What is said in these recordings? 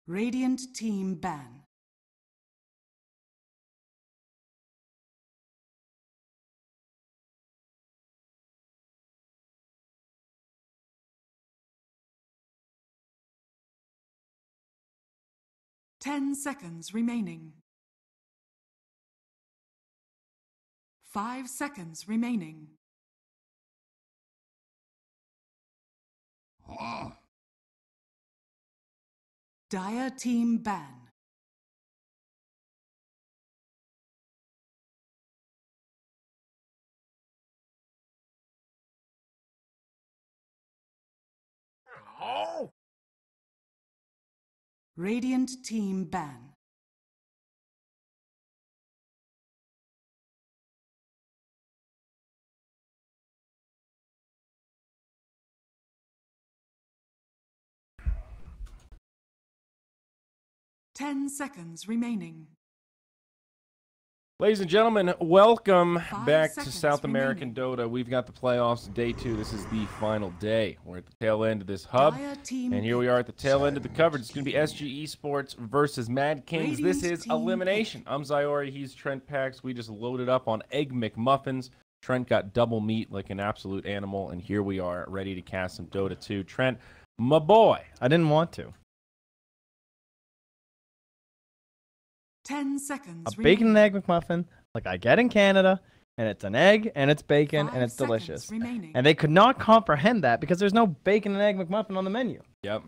Radiant team ban. Ten seconds remaining. 5 seconds remaining. Dire team ban. Oh! Radiant team ban. Ten seconds remaining. Ladies and gentlemen, welcome 5 back to seconds South American remaining. Dota. We've got the playoffs, day 2. This is the final day. We're at the tail end of this hub, Dire team and here we are at the tail end of the coverage. It's going to be SG Esports versus Mad Kings. This Radiant is team elimination. I'm Zyori, he's Trent Pax. We just loaded up on Egg McMuffins. Trent got double meat like an absolute animal, and here we are ready to cast some Dota 2. Trent, my boy. I didn't want to. 10 seconds A bacon and remaining. egg McMuffin, like I get in Canada, and it's an egg, and it's bacon, 5 and it's seconds delicious. remaining. And they could not comprehend that because there's no bacon and egg McMuffin on the menu. Yep.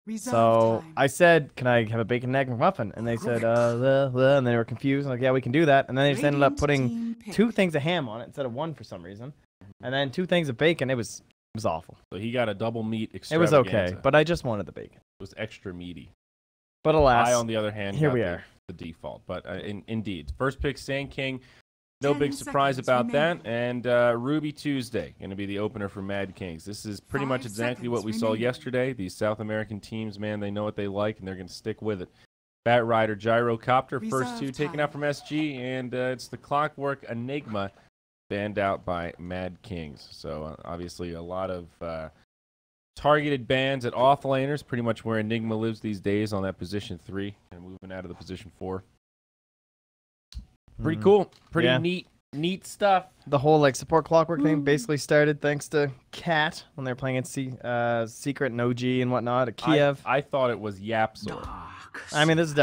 Reserve So time. I said, can I have a bacon and egg McMuffin? And they said, and they were confused. I'm like, yeah, we can do that. And then they just ended up Radiant putting team pick. 2 things of ham on it instead of 1 for some reason. And then 2 things of bacon. It was awful. So he got a double meat It was extravaganza. okay, but I just wanted the bacon. It was extra meaty. But alas, I, on the other hand, here got we the- are. the default. But indeed, first pick Sand King. No 10 big surprise seconds about remaining. that. And Ruby Tuesday going to be the opener for Mad Kings. This is pretty 5 much exactly what we seconds saw remaining. yesterday. These South American teams, man, they know what they like, and they're going to stick with it. Bat Rider, Gyrocopter, first Reserve 2 taken time. out from SG, and it's the Clockwork Enigma banned out by Mad Kings. So obviously a lot of targeted bans at off laners, pretty much where Enigma lives these days on that position 3 and moving out of the position 4. Pretty cool. Pretty Yeah. neat stuff. The whole like support clockwork thing basically started thanks to Cat when they were playing at Secret and OG and whatnot at Kiev. I thought it was Yapsor. I mean, this is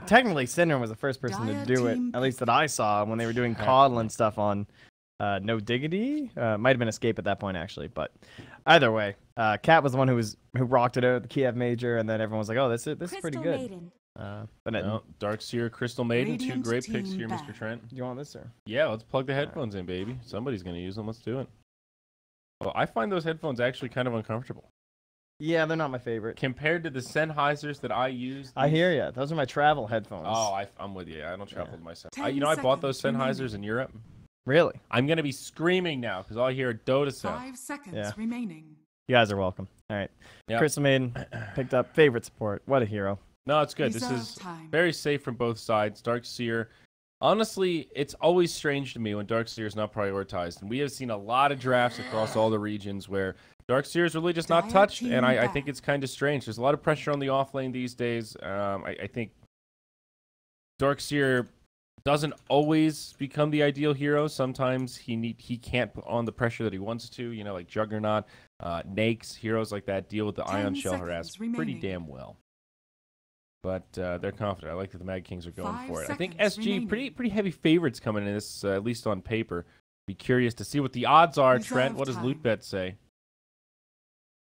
technically Syndrome was the first person to Dire do it, team at least that I saw when they were doing Coddle and stuff on No Diggity. Might have been Escape at that point actually, but either way, Cat was the one who rocked it out at the Kiev Major, and then everyone was like, "Oh, this is pretty Crystal good." Maiden. But No, Darkseer, Crystal Maiden, 2 Radiant great picks team here, back. Mr. Trent. do you want this or? Yeah, let's plug the headphones in, baby. Somebody's going to use them. Let's do it. Well, I find those headphones actually kind of uncomfortable. Yeah, they're not my favorite. Compared to the Sennheisers that I use. I hear you. Those are my travel headphones. Oh, I'm with you. I don't travel with my Sen. 10 I bought those seconds Sennheisers remaining. in Europe. Really? I'm going to be screaming now because all I hear are Dota sound. 5 seconds Yeah. remaining. You guys are welcome. All right. Yep. Crystal Maiden picked up favorite support. What a hero. No, it's good. This Reserve is time. very safe from both sides. Darkseer, honestly, it's always strange to me when Darkseer is not prioritized. And we have seen a lot of drafts across all the regions where Darkseer is really just not Dire touched. team And I back. think it's kind of strange. There's a lot of pressure on the off lane these days. I think Darkseer doesn't always become the ideal hero. Sometimes he can't put on the pressure that he wants to. You know, like Juggernaut, Nakes, heroes like that deal with the 10 Ion Shell seconds harass pretty remaining. damn well. But they're confident. I like that the Mad Kings are going 5 for it. I think seconds SG remaining. pretty heavy favorites coming in this, at least on paper. Be curious to see what the odds are. Reserve Trent, what does time. LootBet say?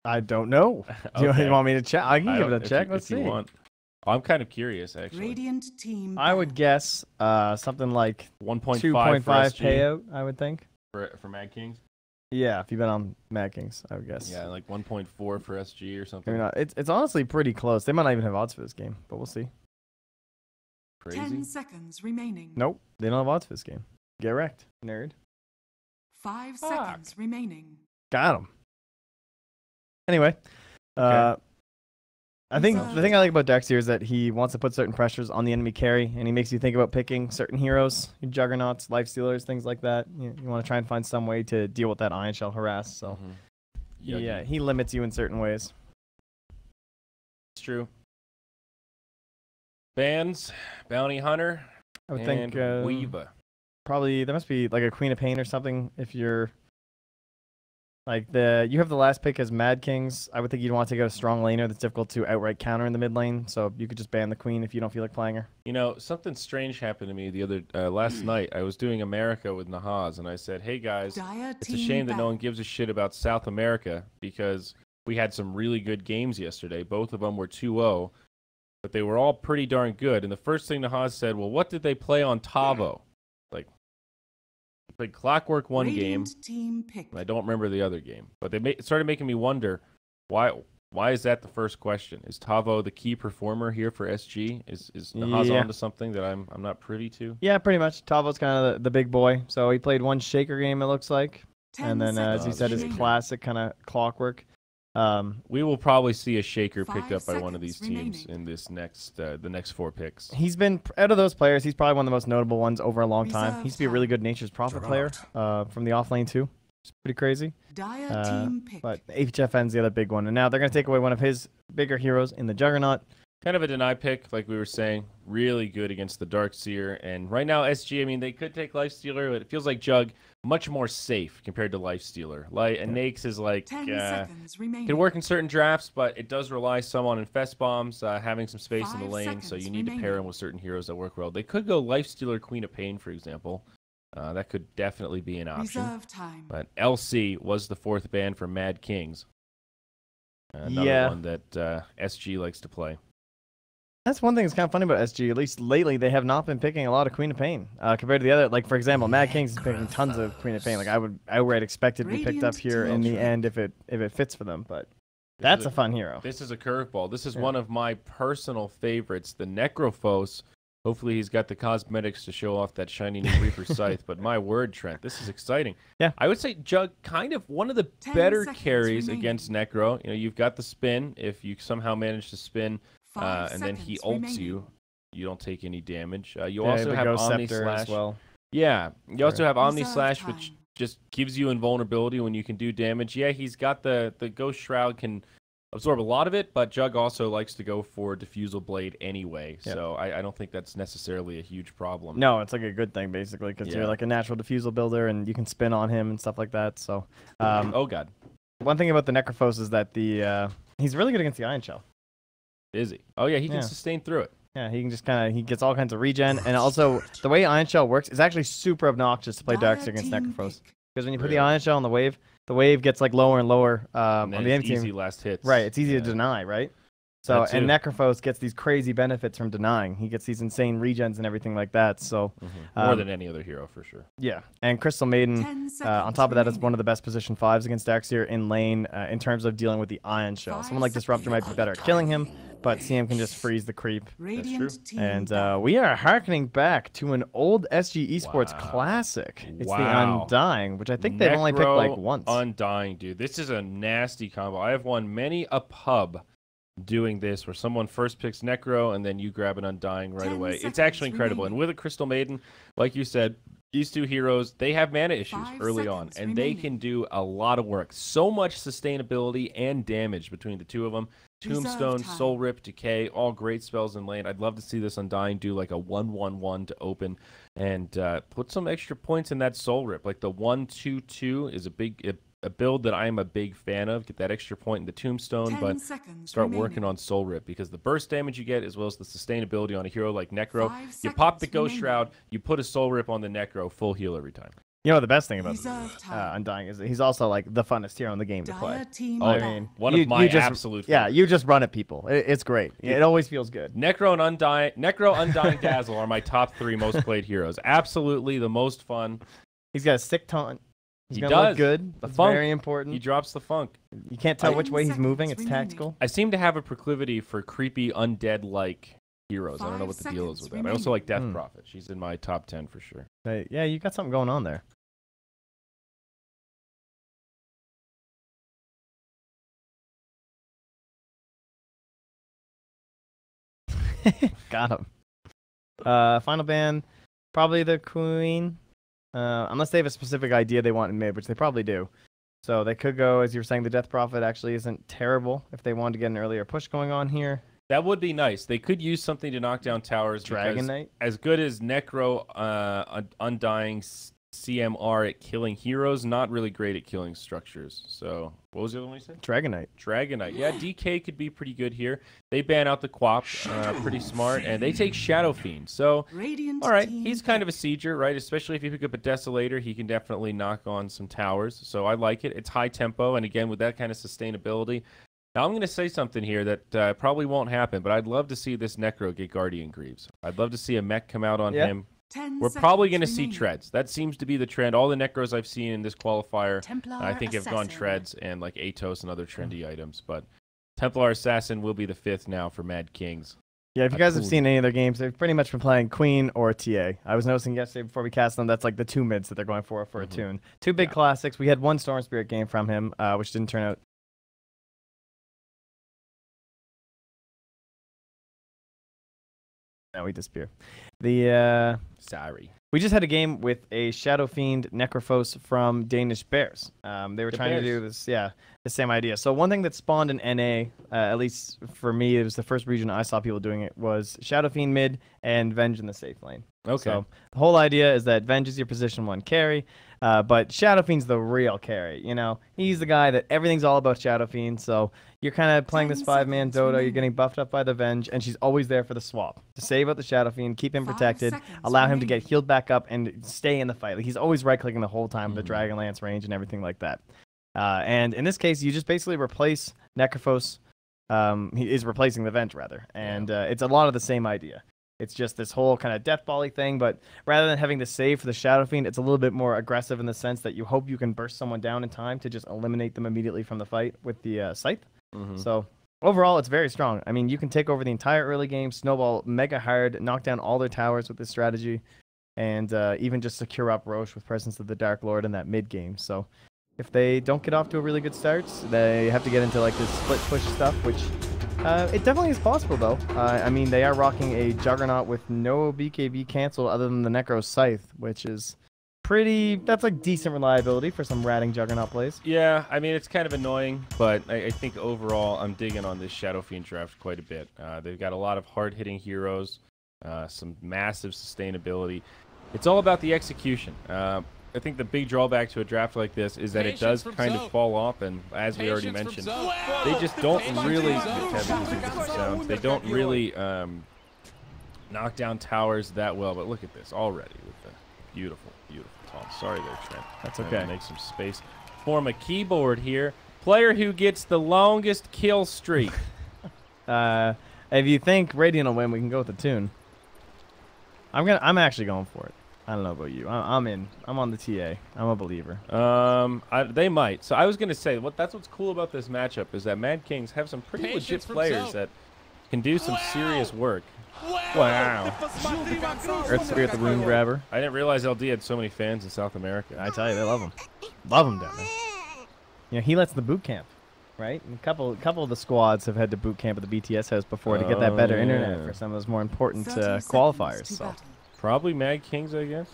I don't know. Do you Okay. want me to check? I can I give it don't- a if check. you- Let's if you see. want. I'm kind of curious, actually. Radiant team I would ban. guess something like 1.5 2.5 for SG payout, I would think. for Mad Kings. Yeah, if you bet on Mad Kings, I would guess. Yeah, like 1.4 for SG or something. Maybe not. It's honestly pretty close. They might not even have odds for this game, but we'll see. Crazy. 10 seconds remaining. Nope, they don't have odds for this game. Get wrecked, nerd. 5 Fuck. seconds remaining. Got him. Anyway, I think the thing I like about Darkseer is that he wants to put certain pressures on the enemy carry, and he makes you think about picking certain heroes, your Juggernauts, Life Stealers, things like that. You want to try and find some way to deal with that Ion Shell harass. So, Mhm. yeah, he limits you in certain ways. It's true. Bands, Bounty Hunter, I would and think Weeva. probably there must be like a Queen of Pain or something if you're like you have the last pick as Mad Kings. I would think you'd want to take out a strong laner that's difficult to outright counter in the mid lane. So you could just ban the Queen if you don't feel like playing her. You know, something strange happened to me the other last night. I was doing America with Nahaz, and I said, "Hey guys, it's a shame that no one gives a shit about South America because we had some really good games yesterday. Both of them were 2-0, but they were all pretty darn good." And the first thing Nahaz said, "Well, what did they play on Tavo?" Like, they played Clockwork one game. Team pick. I don't remember the other game, but they started making me wonder why is that the first question? Is Tavo the key performer here for SG? Is Nahaz onto something that I'm not privy to? Yeah, pretty much. Tavo's kind of the big boy. So he played one Shaker game, it looks like, and then as he said, his classic kind of Clockwork. We will probably see a Shaker picked up by one of these teams in this the next 4 picks. He's been, out of those players, he's probably one of the most notable ones over a long time. He used to be a really good Nature's Prophet player from the offlane too. It's pretty crazy. But HFN's the other big one. And now they're going to take away one of his bigger heroes in the Juggernaut. Kind of a deny pick, like we were saying. Really good against the Darkseer. And right now, SG, I mean, they could take Lifestealer, but it feels like Jug much more safe compared to Lifestealer. And Nakes is like, can work in certain drafts, but it does rely some on Infest Bombs, having some space in the lane, so you need to pair him with certain heroes that work well. They could go Lifestealer, Queen of Pain, for example. That could definitely be an option. But LC was the 4th ban for Mad Kings. Another one that SG likes to play. That's one thing that's kind of funny about SG. At least lately, they have not been picking a lot of Queen of Pain compared to the other. Like, for example, Mad Kings is picking tons of Queen of Pain. Like, I would outright expect it to be picked up here in the end if it fits for them. But that's a fun hero. This is a curveball. This is one of my personal favorites, the Necrophos. Hopefully he's got the cosmetics to show off that shiny new Reaper Scythe. But my word, Trent, this is exciting. Yeah. I would say Jug kind of one of the better carries against Necro. You know, you've got the spin. If you somehow manage to spin and then he ults you, you don't take any damage. You also have Omni Slash as well. Yeah. You also have Omni Slash, which just gives you invulnerability when you can do damage. Yeah, he's got the Ghost Shroud can absorb a lot of it, but Jug also likes to go for Diffusal Blade anyway, so I don't think that's necessarily a huge problem. No, it's like a good thing, basically, because you're like a natural Diffusal builder, and you can spin on him and stuff like that, so... oh, God. One thing about the Necrophos is that he's really good against the Iron Shell. Is he? Oh, yeah, he can sustain through it. Yeah, he can just he gets all kinds of regen, and also, the way Iron Shell works is actually super obnoxious to play Darkseer against Necrophos. Because when you put the Iron Shell on the wave gets like lower and lower on the enemy team. Easy last hits. Right, it's easy to deny, right? So and Necrophos gets these crazy benefits from denying. He gets these insane regens and everything like that. So more than any other hero for sure. Yeah, and Crystal Maiden on top of that is one of the best position 5s against Darkseer in lane in terms of dealing with the Iron Shell. Someone like Disruptor might be better at killing him, but CM can just freeze the creep. That's true. And we are harkening back to an old SG Esports classic. It's the Undying, which I think they've only picked like once. Undying, dude. This is a nasty combo. I have won many a pub doing this where someone first picks Necro and then you grab an Undying right away. It's actually incredible. And with a Crystal Maiden, like you said, these two heroes, they have mana issues early on, and they can do a lot of work. So much sustainability and damage between the two of them. Tombstone, Soul Rip, Decay, all great spells in lane. I'd love to see this Undying do like a 1/1/1 to open and put some extra points in that Soul Rip. Like the 1/2/2 is a build that I am a big fan of. Get that extra point in the Tombstone, but start working on Soul Rip because the burst damage you get as well as the sustainability on a hero like Necro. You pop the Ghost Shroud, you put a Soul Rip on the Necro, full heal every time. You know, the best thing about Undying is that he's also like the funnest hero in the game to play. I mean, one of my absolute favorites. Yeah, you just run at people. It's great. It always feels good. Necro, Undying, Dazzle are my top 3 most played heroes. Absolutely the most fun. He's got a sick taunt. He's gonna look good. It's very important. He drops the funk. You can't tell which way he's moving. It's tactical. I seem to have a proclivity for creepy undead-like heroes. I don't know what the deal is with that. I also like Death Prophet. She's in my top 10 for sure. Yeah, you got something going on there. Got him. Final ban, probably the Queen. Unless they have a specific idea they want in mid, which they probably do. So they could go, as you were saying, the Death Prophet actually isn't terrible if they wanted to get an earlier push going on here. That would be nice. They could use something to knock down towers. Dragon Knight? As good as Necro, Undying, CMR at killing heroes, not really great at killing structures. So, what was the other one you said? Dragon Knight. Dragon Knight. Yeah, DK could be pretty good here. They ban out the Quap, pretty smart, and they take Shadow Fiend. So, Radiant all right, team he's kind of a sieger, right? Especially if you pick up a Desolator, he can definitely knock on some towers. So I like it. It's high tempo, and again, with that kind of sustainability. Now, I'm going to say something here that probably won't happen, but I'd love to see this Necro get Guardian Greaves. I'd love to see a mech come out on him. 10 We're probably going to seconds see remaining. treads. That seems to be the trend. All the Necros I've seen in this qualifier, Templar I think have gone Assassin. treads and like Atos and other trendy items. But Templar Assassin will be the 5th now for Mad Kings. Yeah, if you guys have seen any of their games, they've pretty much been playing Queen or TA. I was noticing yesterday before we cast them, that's like the 2 mids that they're going for a tune. 2 big classics. We had 1 Storm Spirit game from him, which didn't turn out. Now we disappear. Sorry. We just had a game with a Shadow Fiend Necrophos from Danish Bears. They were trying to do this, the same idea. So one thing that spawned an NA, at least for me, it was the first region I saw people doing it, was Shadow Fiend mid and Venge in the safe lane. Okay. So the whole idea is that Venge is your position 1 carry, but Shadow Fiend's the real carry. You know, he's the guy that everything's all about Shadow Fiend. So you're kind of playing this 5-man Dota. You're getting buffed up by the Venge, and she's always there for the swap to save out the Shadow Fiend, keep him 5 protected, seconds allow him to get remaining. healed back up, and stay in the fight. Like, he's always right-clicking the whole time, the Dragonlance range and everything like that. And in this case, you just basically replace Necrophos. He is replacing the Venge, rather, and it's a lot of the same idea. It's just this whole kind of death bally thing, but rather than having to save for the Shadow Fiend, it's a little bit more aggressive in the sense that you hope you can burst someone down in time to just eliminate them immediately from the fight with the Scythe. So overall, it's very strong. I mean, you can take over the entire early game, snowball mega hard, knock down all their towers with this strategy, and even just secure up Roche with Presence of the Dark Lord in that mid game. So if they don't get off to a really good start, they have to get into like this split push stuff, which it definitely is possible, though. I mean, they are rocking a Juggernaut with no BKB cancel other than the Necro Scythe, which is that's like decent reliability for some ratting Juggernaut plays. Yeah, I mean, it's kind of annoying, but I think overall I'm digging on this Shadow Fiend draft quite a bit. They've got a lot of hard-hitting heroes, some massive sustainability. It's all about the execution. I think the big drawback to a draft like this is that it does kind of fall off, and as we already mentioned, they just don't really they don't really knock down towers that well. But look at this already with the beautiful, beautiful taunt. Sorry there, Trent. That's Trying okay. to make some space. Form a keyboard here. Player who gets the longest kill streak. If you think Radiant will win, we can go with the tune. I'm actually going for it. I don't know about you. I'm in. I'm on the TA. I'm a believer. They might. So I was gonna say, that's what's cool about this matchup is that Mad Kings have some pretty legit players that can do some serious work. Wow. Earth Spirit, the Rune Grabber. I didn't realize LD had so many fans in South America. I tell you, they love him. Love him down there. You know, he lets the boot camp, right? And a couple of the squads have had to boot camp at the BTS house before to get that better internet for some of those more important 30 seconds qualifiers. to So, battle. Probably Mad Kings, I guess.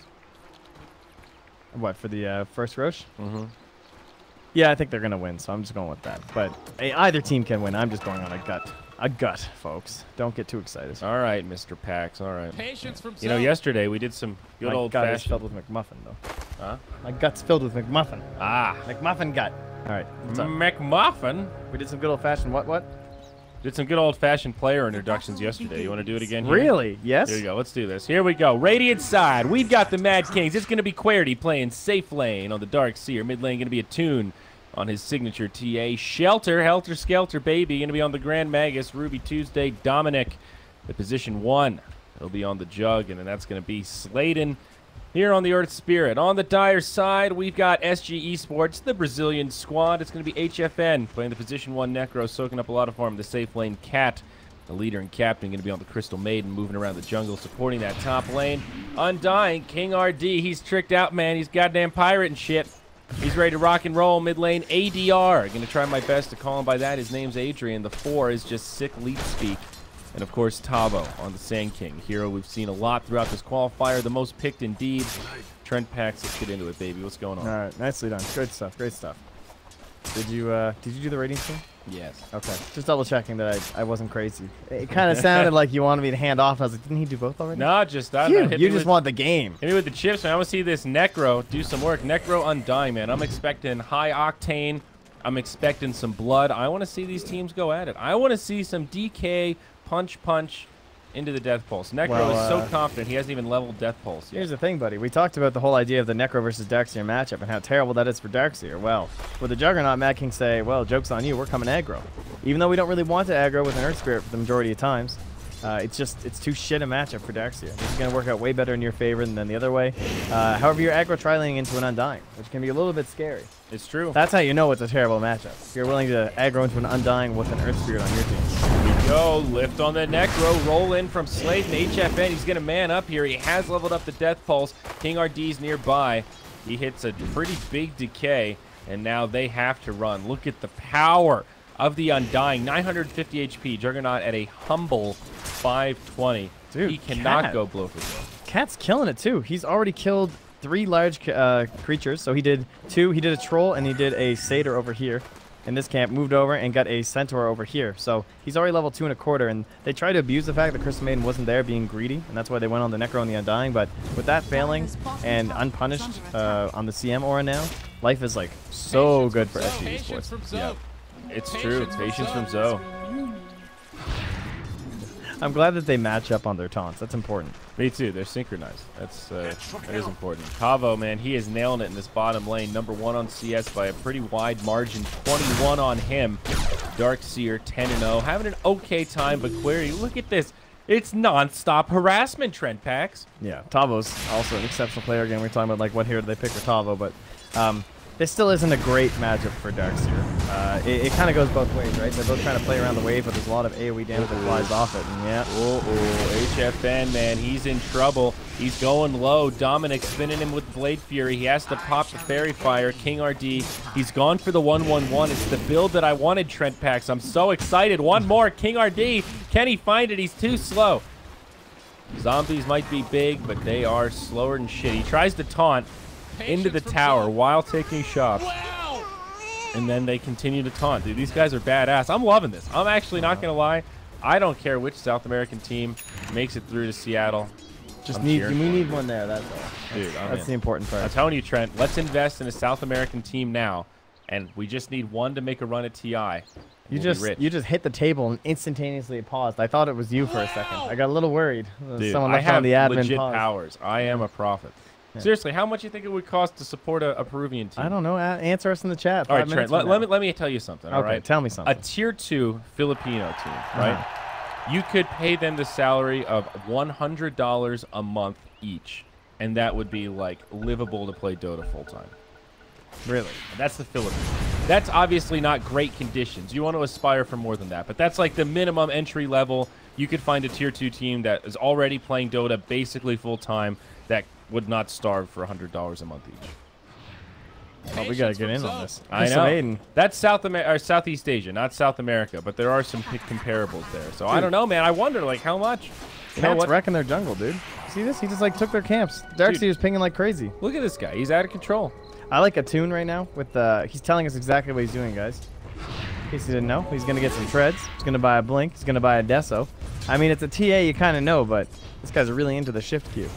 what for the first Roche? Mm-hmm. Yeah, I think they're gonna win, so I'm just going with that. But hey, either team can win. I'm just going on a gut, folks. Don't get too excited. All right, Mr. Pax. All right. Patience from You know, yesterday we did some good My old gut is fashioned. filled with McMuffin, though. Huh? My gut's filled with McMuffin. Ah, McMuffin gut. All right, what's up? McMuffin. We did some good old-fashioned what? Did some good old fashioned player introductions yesterday. You want to do it again? Here? Really? Yes. Here we go. Let's do this. Here we go. Radiant side. We've got the Mad Kings. It's going to be Querty playing safe lane on the Dark Seer. Mid lane going to be a Tune on his signature TA. Shelter, Helter Skelter, baby. Going to be on the Grand Magus. Ruby Tuesday. Dominic, the position 1. He'll be on the Jug, and then that's going to be Sladen here on the Earth Spirit. On the Dire side, we've got SG Esports, the Brazilian squad. It's going to be HFN playing the position 1 Necro, soaking up a lot of farm. The safe lane Cat, the leader and captain, going to be on the Crystal Maiden, moving around the jungle, supporting that top lane. Undying, King RD, he's tricked out, man. He's goddamn pirate and shit. He's ready to rock and roll. Mid lane ADR. Going to try my best to call him by that. His name's Adrian. The 4 is just sick leap speak. And, of course, Tavo on the Sand King. Hero we've seen a lot throughout this qualifier. The most picked indeed. Trent Pax, let's get into it, baby. What's going on? All right, nicely done. Good stuff. Great stuff. Did you do the ratings thing? Yes. Okay. Just double checking that I wasn't crazy. It kind of sounded like you wanted me to hand off. I was like, didn't he do both already? No, just that. Phew, you just want the game. Hit me with the chips, man. I want to see this Necro do some work. Necro Undying, man. I'm expecting high octane. I'm expecting some blood. I want to see these teams go at it. I want to see some DK punch into the Death Pulse. Necro is so confident he hasn't even leveled Death Pulse yet. Here's the thing, buddy. We talked about the whole idea of the Necro versus Darkseer matchup and how terrible that is for Darkseer. Well, with the Juggernaut, Mad King say, well, joke's on you. We're coming aggro. Even though we don't really want to aggro with an Earth Spirit for the majority of times, it's too shit a matchup for Darkseer. This is going to work out way better in your favor than the other way. However, you're aggro trialing into an Undying, which can be a little bit scary. It's true. That's how you know it's a terrible matchup. If you're willing to aggro into an Undying with an Earth Spirit on your team. Go lift on the Necro, roll in from Slade and HFN. He's gonna man up here. He has leveled up the Death Pulse. King RD's nearby. He hits a pretty big decay, and now they have to run. Look at the power of the Undying. 950 HP. Juggernaut at a humble 520. Dude, he cannot Cat. go blow for blow. Cat's killing it too. He's already killed 3 large creatures. So he did 2. He did a troll and he did a satyr over here. In this camp, moved over and got a centaur over here. So he's already level 2 1/4, and they tried to abuse the fact that Crystal Maiden wasn't there, being greedy, and that's why they went on the Necro and the Undying. But with that failing and unpunished on the CM aura now, life is like so good for SG Esports. Yeah, it's true. It's patience from Zoe. I'm glad that they match up on their taunts. That's important. Me too. They're synchronized. That is important. Kavo, man, he is nailing it in this bottom lane. #1 on CS by a pretty wide margin. 21 on him. Darkseer 10-0. Having an okay time, but Query, look at this. It's non-stop harassment, Trent Pax. Yeah, Tavo's also an exceptional player. Again, we're talking about like what hero do they pick for Tavo, but this still isn't a great matchup for Darkseer. It kind of goes both ways, right? They're both trying to play around the wave, but there's a lot of AoE damage that flies off it. And yeah. HFN, man, he's in trouble. He's going low. Dominic spinning him with Blade Fury. He has to pop the Fairy Fire. King RD, he's gone for the 1-1-1. It's the build that I wanted, Trent Pax. I'm so excited. One more. King RD, can he find it? He's too slow. Zombies might be big, but they are slower than shit. He tries to taunt into the tower while taking shots. And then they continue to taunt. Dude, these guys are badass. I'm loving this. I'm actually not going to lie. I don't care which South American team makes it through to Seattle. We need one there. That's all. Dude, that's the important part. I'm telling you, Trent, let's invest in a South American team now. And we just need one to make a run at TI. You just hit the table and instantaneously paused. I thought it was you for a second. I got a little worried. Dude, Someone I left have on the admin legit pause. powers. I am a prophet. Yeah. Seriously, how much do you think it would cost to support a Peruvian team? I don't know. Answer us in the chat. All right, Trent, let me tell you something. Okay, all right? Tell me something. A tier 2 Filipino team, right? You could pay them the salary of $100 a month each, and that would be like livable to play Dota full time. Really? That's the Philippines. That's obviously not great conditions. You want to aspire for more than that, but that's like the minimum entry level. You could find a tier 2 team that is already playing Dota basically full time that would not starve for $100 a month each. Oh, we gotta get in on this. I know. That's Southeast Asia, not South America, but there are some comparables there. So dude, I don't know, man. I wonder, like, how much? You know what? Wrecking their jungle, dude. See this? He just like took their camps. Darkseer was pinging like crazy. Look at this guy. He's out of control. I like a tune right now with he's telling us exactly what he's doing, guys. In case you didn't know, he's gonna get some treads. He's gonna buy a blink. He's gonna buy a deso. I mean, it's a TA, you kind of know, but this guy's really into the shift queue.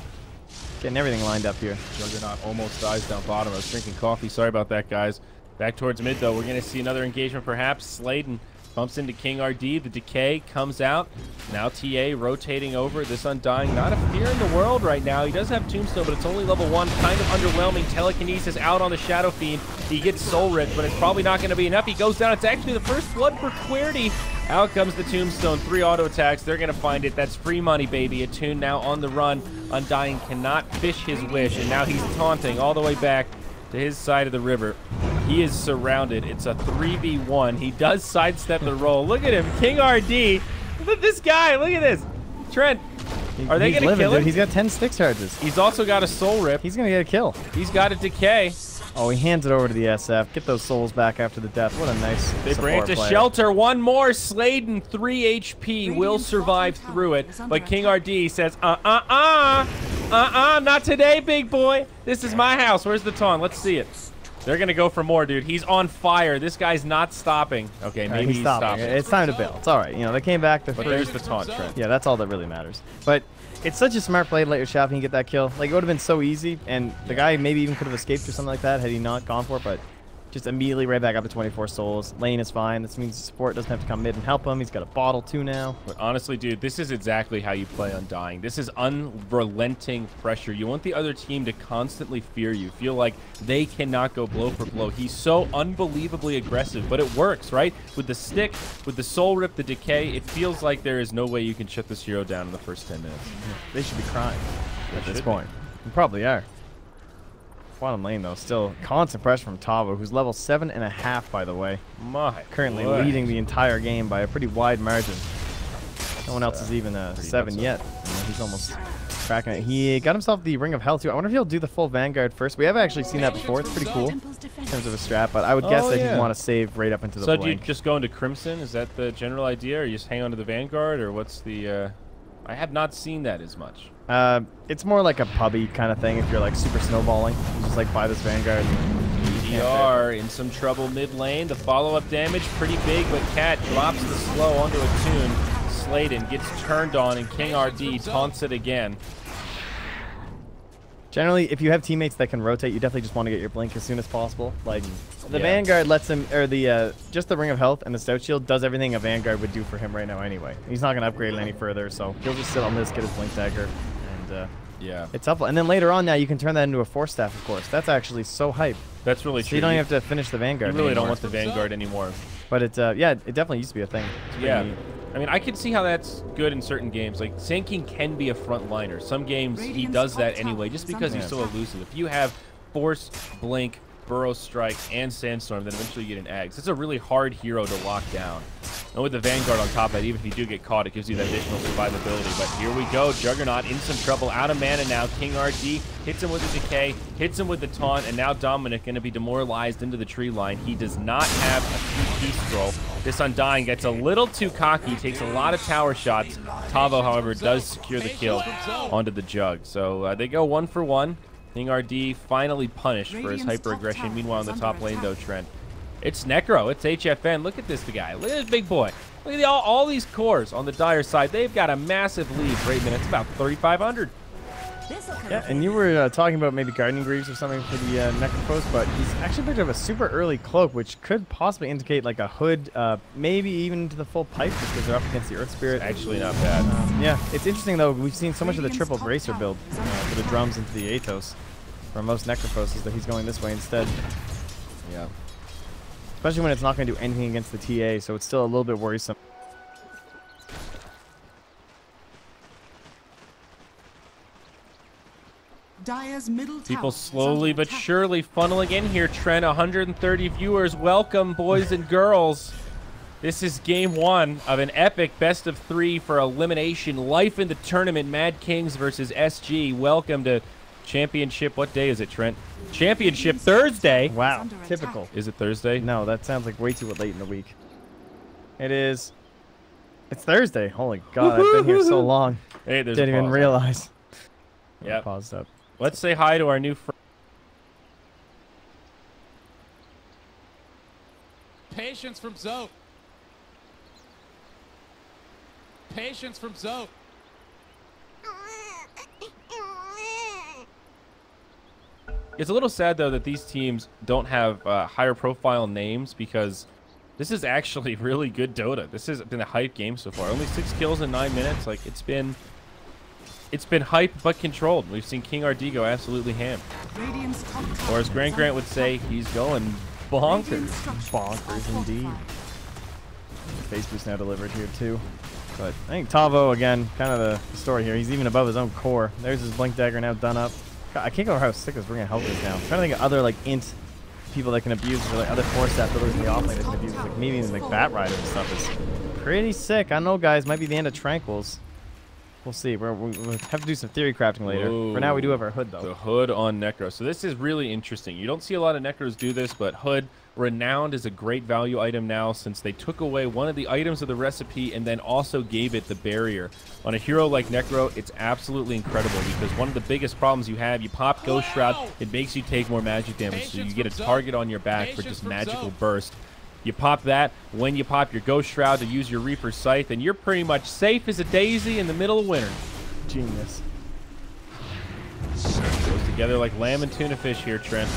Getting everything lined up here. Juggernaut almost dies down bottom. I was drinking coffee. Sorry about that, guys. Back towards mid, though. We're going to see another engagement, perhaps. Sladen bumps into King RD. The decay comes out. Now TA rotating over. This Undying, not a fear in the world right now. He does have Tombstone, but it's only level 1. Kind of underwhelming. Telekinesis out on the Shadow Fiend. He gets Soul Ripped, but it's probably not going to be enough. He goes down. It's actually the first blood for Querty. Out comes the Tombstone. 3 auto attacks. They're going to find it. That's free money, baby. Attune now on the run. Undying cannot fish his wish, and now he's taunting all the way back to his side of the river. He is surrounded. It's a 3v1. He does sidestep the roll. Look at him. King RD. Look at this guy. Look at this. Trent, are they going to kill him? Dude. He's got 10 stick charges. He's also got a soul rip. He's going to get a kill. He's got a decay. Oh, he hands it over to the SF. Get those souls back after the death. What a nice They bring it to shelter. One more. Sladen, 3 HP, will survive through it. But King RD says, not today, big boy. This is my house. Where's the taunt? Let's see it. They're going to go for more, dude. He's on fire. This guy's not stopping. Okay, maybe he's stopping. It's time to bail. It's all right. You know, they came back. But there's the taunt, Trent. Yeah, that's all that really matters. But it's such a smart play to let your shot and get that kill. Like, it would have been so easy, and the guy maybe even could have escaped or something like that had he not gone for it, but just immediately right back up to 24 souls. Lane is fine. This means support doesn't have to come mid and help him. He's got a bottle too now. But honestly, dude, this is exactly how you play Undying. This is unrelenting pressure. You want the other team to constantly fear you, feel like they cannot go blow for blow. He's so unbelievably aggressive, but it works, right? With the stick, with the soul rip, the decay, it feels like there is no way you can shut this hero down in the first 10 minutes. They should be crying at this point. They probably are. Bottom lane, though, still constant pressure from Tavo, who's level 7.5, by the way. Currently leading the entire game by a pretty wide margin. No one else is even 7 yet. He's almost cracking it. He got himself the Ring of Health, too. I wonder if he'll do the full Vanguard first. We haven't actually seen that before. It's pretty cool in terms of a strat, but I would guess that he'd want to save right up into the So blink. do you just go into Crimson? Is that the general idea? Or you just hang on to the Vanguard? Or what's the... I have not seen that as much. It's more like a pubby kind of thing if you're like super snowballing. You just like buy this Vanguard. EDR in some trouble mid lane. The follow-up damage pretty big, but Cat drops the slow onto a tune. Sladen gets turned on, and King RD taunts it again. Generally, if you have teammates that can rotate, you definitely just want to get your blink as soon as possible. Like, the Vanguard lets him, or the just the Ring of Health and the Stout Shield does everything a Vanguard would do for him right now anyway. He's not going to upgrade it any further, so he'll just sit on this, get his blink dagger, and yeah, it's helpful. And then later on now, you can turn that into a Force Staff, of course. That's actually so hype. That's really so true. you don't even have to finish the Vanguard You really anymore. don't want the Vanguard anymore. But it, yeah, it definitely used to be a thing. Yeah. I mean, I can see how that's good in certain games. Like, Sand King can be a frontliner. Some games he does that anyway, just because he's so elusive. If you have Force, Blink, Burrow Strike, and Sandstorm, then eventually you get an Eggs. It's a really hard hero to lock down. And with the Vanguard on top of that, even if you do get caught, it gives you that additional survivability. But here we go. Juggernaut in some trouble. Out of mana now. King RD hits him with the decay, hits him with the taunt, and now Dominic going to be demoralized into the tree line. He does not have a key scroll. This Undying gets a little too cocky, takes a lot of tower shots. Tavo, however, does secure the kill onto the Jug. So they go 1 for 1. King RD finally punished for his hyper-aggression. Meanwhile, in the top lane, though, Trent, it's Necro. It's HFN. Look at this guy. Look at this big boy. Look at all these cores on the Dire side. They've got a massive lead right now. It's about 3,500. Yeah, and you were talking about maybe Guardian Greaves or something for the Necropost, but he's actually picked up a super early cloak, which could possibly indicate like a hood, maybe even to the full pipe, just because they're up against the Earth Spirit. It's actually not bad. Yeah, it's interesting though. We've seen so much of the triple bracer build for the drums into the Athos. For most Necroposts, is that he's going this way instead. Yeah. Especially when it's not going to do anything against the TA, so it's still a little bit worrisome. Dire's middle tower People is slowly under but attack. surely funneling in here, Trent. 130 viewers. Welcome, boys and girls. This is game 1 of an epic best of 3 for elimination. Life in the tournament. Mad Kings versus SG. Welcome to Championship. What day is it, Trent? Championship Thursday. Wow, typical. Is it Thursday? No, that sounds like way too late in the week. It is. It's Thursday. Holy God, I've been here so long. Hey, there's Didn't a even pause. realize. Yep. Paused up. Let's say hi to our new friend. Patience from Zoe. Patience from Zoe. It's a little sad, though, that these teams don't have higher profile names because this is actually really good Dota. This has been a hype game so far. Only 6 kills in 9 minutes. Like, it's been hype but controlled. We've seen King RD go absolutely ham. Radiant's top tower Or as Grant is under would say, attack. he's going bonkers. Radiant structures Bonkers are indeed. fortified. Face boost now delivered here too. But I think Tavo, again, kind of the story here. He's even above his own core. There's his Blink Dagger now done up. God, I can't go how sick this Ring of Health is now. I'm trying to think of other like int people that can abuse, or like other Force Staff builders in the offlane that can abuse. Like maybe even like Bat Rider and stuff is pretty sick. I don't know, guys. Might be the end of Tranquils. We'll see. We'll have to do some theory crafting later. Whoa. For now, we do have our hood, though. The hood on Necro. So this is really interesting. You don't see a lot of Necros do this, but hood, renowned, is a great value item now since they took away one of the items of the recipe and then also gave it the barrier. On a hero like Necro, it's absolutely incredible because one of the biggest problems you have, you pop Ghost Shroud, it makes you take more magic damage, so you get a target on your back for just magical burst. You pop that. When you pop your Ghost Shroud to use your Reaper's Scythe, and you're pretty much safe as a daisy in the middle of winter. Genius. Goes together like lamb and tuna fish here, Trent.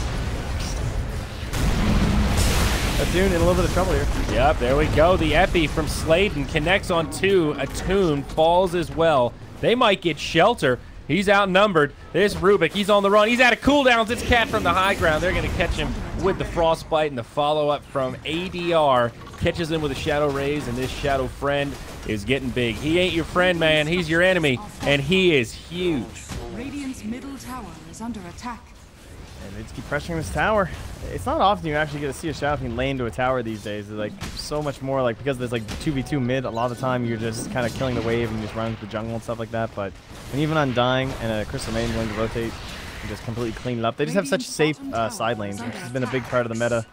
Attune in a little bit of trouble here. Yep, there we go. The Epi from Sladen connects on 2. Attune falls as well. They might get shelter. He's outnumbered. This Rubik, he's on the run. He's out of cooldowns. It's Cat from the high ground. They're going to catch him with the Frostbite, and the follow-up from ADR catches him with a Shadow Raise, and this Shadow friend is getting big. He ain't your friend, man. He's your enemy, and he is huge. Radiant's middle tower is under attack. And they just keep pressuring this tower. It's not often you actually get to see a Shadow Fiend lay into a tower these days. It's like so much more like because there's like 2v2 mid, a lot of the time you're just kind of killing the wave and just running to the jungle and stuff like that. But when even Undying and a Crystal Maiden willing to rotate and just completely clean it up, they just have such safe side lanes, which has been a big part of the meta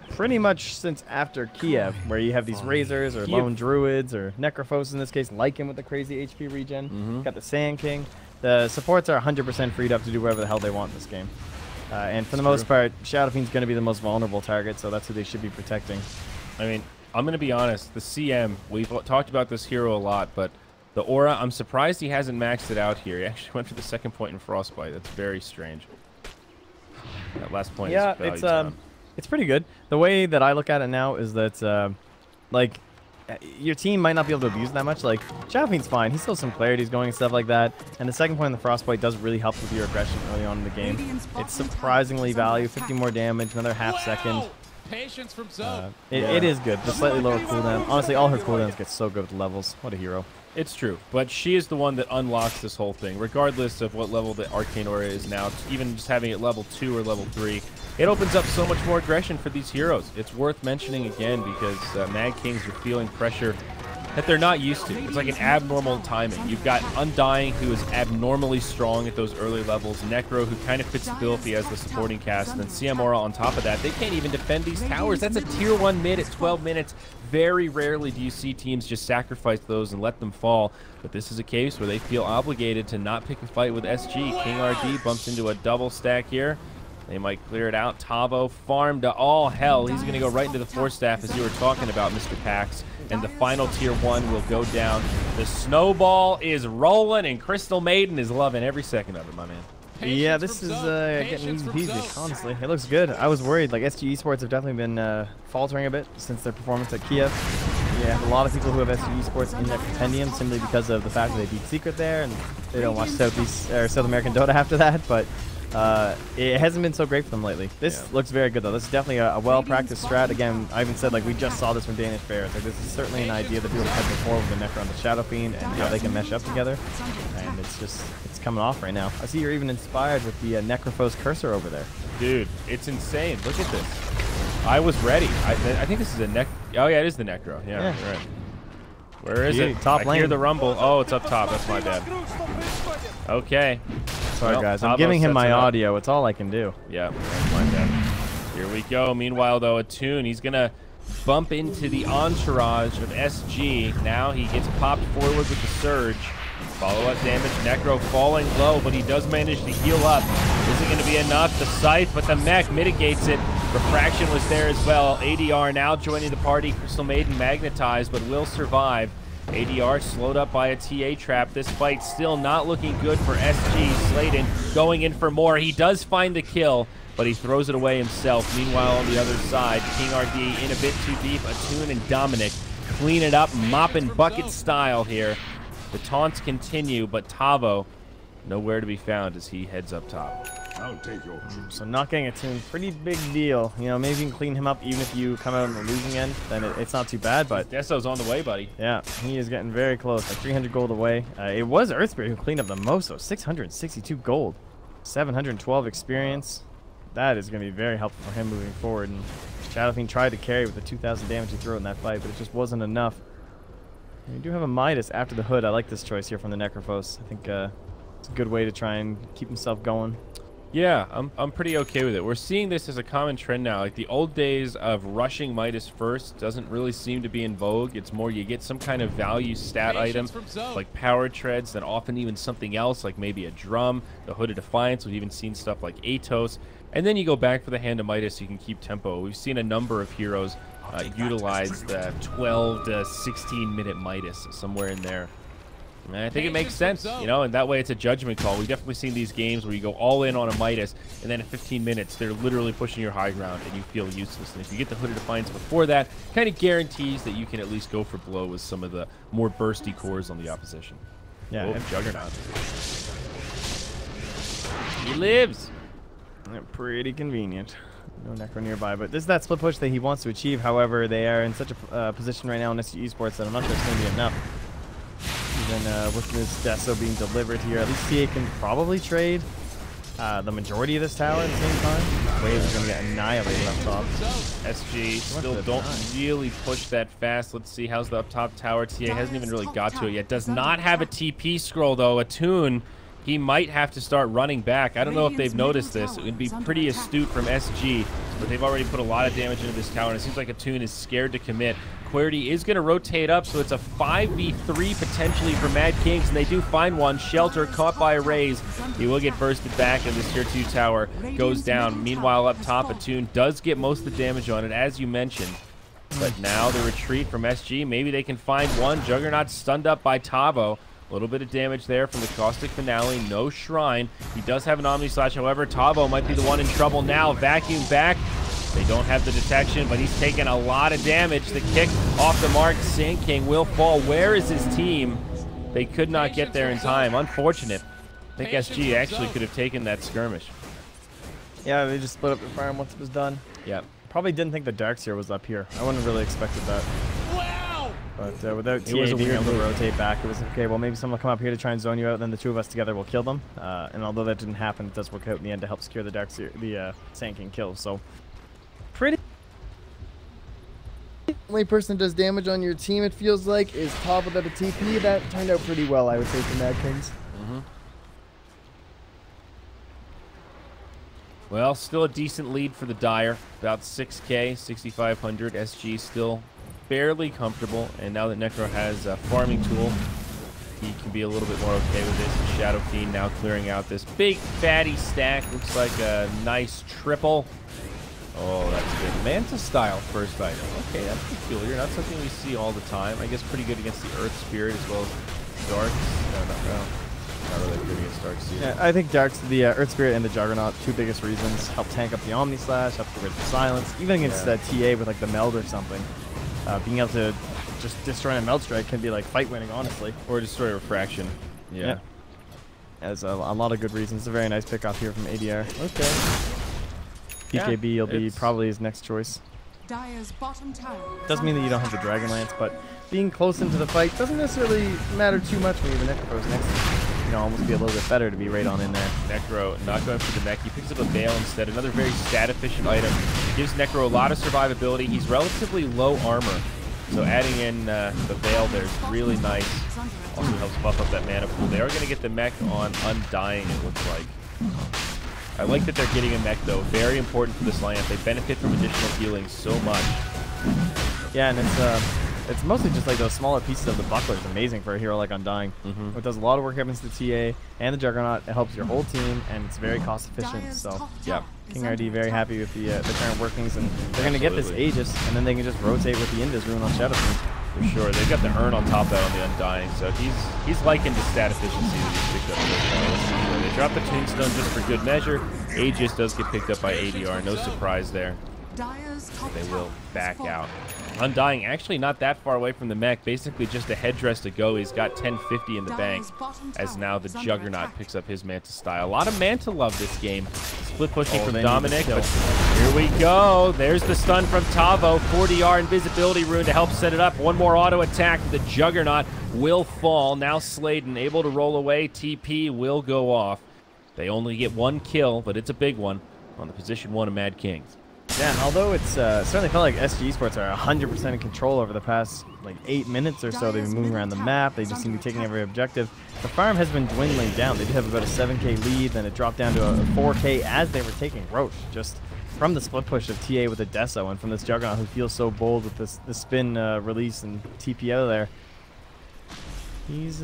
pretty much since after Kiev, where you have these Razors or Lone Druids or Necrophos in this case, Lycan with the crazy HP regen. Got the Sand King. The supports are 100% freed up to do whatever the hell they want in this game. And for the most part, Shadow Fiend's going to be the most vulnerable target, so that's who they should be protecting. I mean, I'm going to be honest. The CM, we've talked about this hero a lot, but the aura, I'm surprised he hasn't maxed it out here. He actually went for the second point in Frostbite. That's very strange. That last point is value it's pretty good. The way that I look at it now is that, like, your team might not be able to abuse it that much. Like, Shadow Fiend's fine. He's still some clarities going and stuff like that. And the second point in the Frostbite does really help with your aggression early on in the game. It's surprisingly value. 50 more damage, another half second. Patience from Zoe. It is good. The slightly lower cooldown. Honestly, all her cooldowns get so good with levels. What a hero. It's true, but she is the one that unlocks this whole thing, regardless of what level the Arcane Aura is now. Even just having it level 2 or level 3, it opens up so much more aggression for these heroes. It's worth mentioning again because Mad Kings are feeling pressure that they're not used to. It's like an abnormal timing. You've got Undying, who is abnormally strong at those early levels, Necro, who kind of fits the bill if he has the supporting cast, and then CM Aura on top of that. They can't even defend these towers. That's a tier 1 mid at 12 minutes. Very rarely do you see teams just sacrifice those and let them fall, but this is a case where they feel obligated to not pick a fight with SG. King RD bumps into a double stack here. They might clear it out. Tavo farmed to all hell. He's going to go right into the Force Staff, as you were talking about, Mr. Pax. And the final tier 1 will go down. The snowball is rolling, and Crystal Maiden is loving every second of it, my man. Yeah, this is getting easy peasy, honestly. It looks good. I was worried. Like, SG Esports have definitely been faltering a bit since their performance at Kiev. Yeah, a lot of people who have SG Esports in their compendium simply because of the fact that they beat Secret there, and they don't watch South American Dota after that, but it hasn't been so great for them lately. This looks very good, though. This is definitely a well-practiced strat. Again, I even said, like, we just saw this from Danish Bears. Like, this is certainly an idea that people have had before with the Necro and the Shadow Fiend and how they can mesh up together. And it's just, it's coming off right now. I see you're even inspired with the Necrophos cursor over there. Dude, it's insane. Look at this. I was ready. I think this is a Oh, yeah, it is the Necro. Yeah. Right. Where is it? Top lane. I hear the rumble. Oh, it's up top. That's my bad. Okay. Sorry, well, guys. I'm giving him my audio. It's all I can do. Yeah, that's my bad. Here we go. Meanwhile, though, Attune, he's going to bump into the entourage of SG. Now he gets popped forward with the Surge. Follow-up damage. Necro falling low, but he does manage to heal up. Isn't going to be enough. The Scythe, but the mech mitigates it. Refraction was there as well. ADR now joining the party. Crystal Maiden magnetized, but will survive. ADR slowed up by a TA trap. This fight still not looking good for SG. Sladen going in for more. He does find the kill, but he throws it away himself. Meanwhile, on the other side, King RD in a bit too deep. Attune and Dominic clean it up, mopping bucket style here. The taunts continue, but Tavo nowhere to be found as he heads up top. I'll take your troops. So not getting Attune, pretty big deal. You know, maybe you can clean him up even if you come out on the losing end, then it's not too bad, but... Desso's on the way, buddy. Yeah, he is getting very close, like 300 gold away. It was Earthspirit who cleaned up the most, though. 662 gold, 712 experience. That is going to be very helpful for him moving forward. And Shadow Fiend tried to carry with the 2,000 damage he threw in that fight, but it just wasn't enough. We do have a Midas after the hood. I like this choice here from the Necrophos. I think it's a good way to try and keep himself going. Yeah, I'm pretty okay with it. We're seeing this as a common trend now. Like the old days of rushing Midas first doesn't really seem to be in vogue. It's more you get some kind of value stat item like power treads, then often even something else like maybe a drum, the Hood of Defiance. We've even seen stuff like Atos. And then you go back for the Hand of Midas so you can keep tempo. We've seen a number of heroes utilize the 12 to 16 minute Midas, somewhere in there. And I think it makes sense, you know, and that way it's a judgment call. We've definitely seen these games where you go all in on a Midas, and then in 15 minutes, they're literally pushing your high ground, and you feel useless. And if you get the Hood of Defiance before that, kind of guarantees that you can at least go for blow with some of the more bursty cores on the opposition. Yeah, oh, Juggernaut. He lives. Pretty convenient. No Necro nearby, but this is that split push that he wants to achieve. However, they are in such a position right now in SG Esports that I'm not sure it's going to be enough. Even with this Deso being delivered here, at least TA can probably trade the majority of this tower at the same time. Waves are going to get annihilated up top. SG still don't really push that fast. Let's see, how's the up top tower? TA hasn't even really got to it yet. Does not have a TP scroll, though. Attune, he might have to start running back. I don't know if they've noticed this. It would be pretty astute from SG, but they've already put a lot of damage into this tower, and it seems like Attune is scared to commit. Querity is going to rotate up, so it's a 5v3 potentially for Mad Kings, and they do find one. Shelter caught by a raise. He will get bursted back, and this tier 2 tower goes down. Meanwhile, up top, Attune does get most of the damage on it, as you mentioned. But now the retreat from SG, maybe they can find one. Juggernaut stunned up by Tavo. A little bit of damage there from the Caustic Finale. No Shrine. He does have an Omni Slash. However, Tavo might be the one in trouble now. Vacuum back. They don't have the detection, but he's taking a lot of damage. The kick off the mark. Sand King will fall. Where is his team? They could not get there in time. Unfortunate. I think SG actually could have taken that skirmish. Yeah, they just split up the fire once it was done. Yeah. Probably didn't think the Darkseer was up here. I wouldn't have really expected that. Wow! But without TA being able to rotate back, it was okay. Well, maybe someone will come up here to try and zone you out, then the two of us together will kill them. And although that didn't happen, it does work out in the end to help secure the Darkseer, the Sand King kill. So, pretty. The only person that does damage on your team, it feels like, is Top without a TP. That turned out pretty well, I would say, for Mad Kings. Well, still a decent lead for the Dire. About 6K, 6,500. SG still fairly comfortable. And now that Necro has a farming tool, he can be a little bit more okay with this. Shadow Fiend now clearing out this big fatty stack. Looks like a nice triple. Oh, that's good. Manta style first item. Okay, that's peculiar. Not something we see all the time. I guess pretty good against the Earth Spirit as well as Dark. No. Not really good against Dark Seer. Yeah, I think Dark's the Earth Spirit and the Juggernaut, two biggest reasons. Help tank up the Omni Slash, help get rid of the silence. Even against TA with like the Meld or something. Being able to just destroy a Meld Strike can be like fight winning, honestly. Or destroy Refraction. Yeah. There's a lot of good reasons. It's a very nice pick off here from ADR. Okay. PKB will be probably his next choice. Dire's bottom tower. Doesn't mean that you don't have the Dragonlance, but being close into the fight doesn't necessarily matter too much when you have a Necrophos next. You know, almost be a little bit better to be right on in there. Necro not going for the mech. He picks up a Veil instead. Another very stat-efficient item. Gives Necro a lot of survivability. He's relatively low armor, so adding in the Veil there is really nice. Also helps buff up that mana pool. They are going to get the mech on Undying, it looks like. I like that they're getting a mech, though. Very important for this lineup. They benefit from additional healing so much. Yeah, and it's mostly just like those smaller pieces of the buckler is amazing for a hero like Undying. It does a lot of work against the TA and the Juggernaut. It helps your whole team, and it's very cost efficient. So, yeah, King RD very happy with the current workings, and they're going to get this Aegis, and then they can just rotate with the Indus Rune on Shadow Fiend. For sure. They've got the Urn on top of that on the Undying, so he's likened to stat efficiency that he's picked up so far. They drop the Tombstone just for good measure. Aegis does get picked up by ADR. No surprise there. They will back out. Undying actually not that far away from the mech, basically just a headdress to go. He's got 1050 in the bank as now the Juggernaut picks up his Manta style. A lot of Manta love this game. Split pushing from Dominic, but here we go. There's the stun from Tavo. 40R invisibility rune to help set it up. One more auto attack. The Juggernaut will fall. Now Sladen able to roll away. TP will go off. They only get one kill, but it's a big one on the position 1 of Mad Kings. Yeah, although it's certainly felt like SG Sports are 100% in control over the past like 8 minutes or so. They've been moving around the map. They just seem to be taking every objective. The farm has been dwindling down. They did have about a 7K lead, then it dropped down to a 4K as they were taking Roche, just from the split push of TA with a Deso and from this Juggernaut who feels so bold with this spin release and TP out of there. He's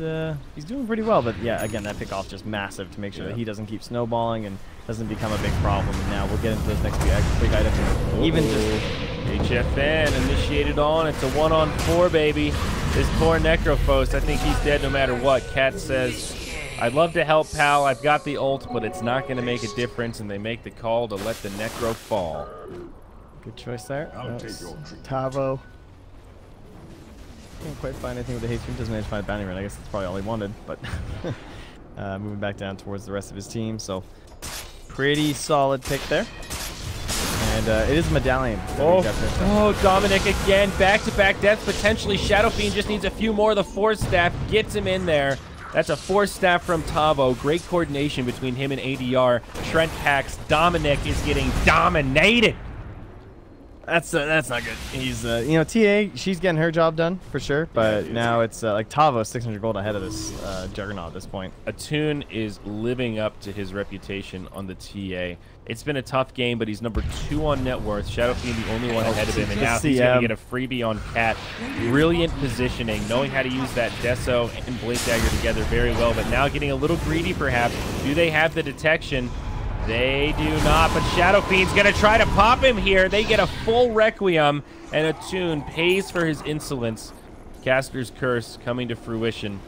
doing pretty well, but yeah, again, that pick off just massive to make sure that he doesn't keep snowballing and doesn't become a big problem. And now we'll get into those next big items. Even just HFN initiated on. It's a 1-on-4, baby. This poor Necrophos, I think he's dead no matter what. Cat says, I'd love to help pal. I've got the ult, but it's not going to make a difference, and they make the call to let the Necro fall. Good choice there. Tavo. Can't quite find anything with the haste stream. Doesn't manage to find a bounty run. I guess that's probably all he wanted, but moving back down towards the rest of his team. So pretty solid pick there. And it is a medallion. Oh, Dominic again. Back-to-back deaths, potentially. Shadow Fiend just needs a few more. The Force Staff gets him in there. That's a Force Staff from Tavo. Great coordination between him and ADR. Trent hacks. Dominic is getting dominated. That's not good. He's you know, TA, she's getting her job done for sure, but now it's like Tavo 600 gold ahead of this Juggernaut at this point. Attune is living up to his reputation on the TA. It's been a tough game, but he's number 2 on net worth. Shadow Fiend the only one ahead of him, and now he's going to get a freebie on Cat. Brilliant positioning, knowing how to use that Deso and Blade Dagger together very well, but now getting a little greedy perhaps. Do they have the detection? They do not, but Shadow Fiend's going to try to pop him here. They get a full Requiem, and Attune pays for his insolence. Caster's Curse coming to fruition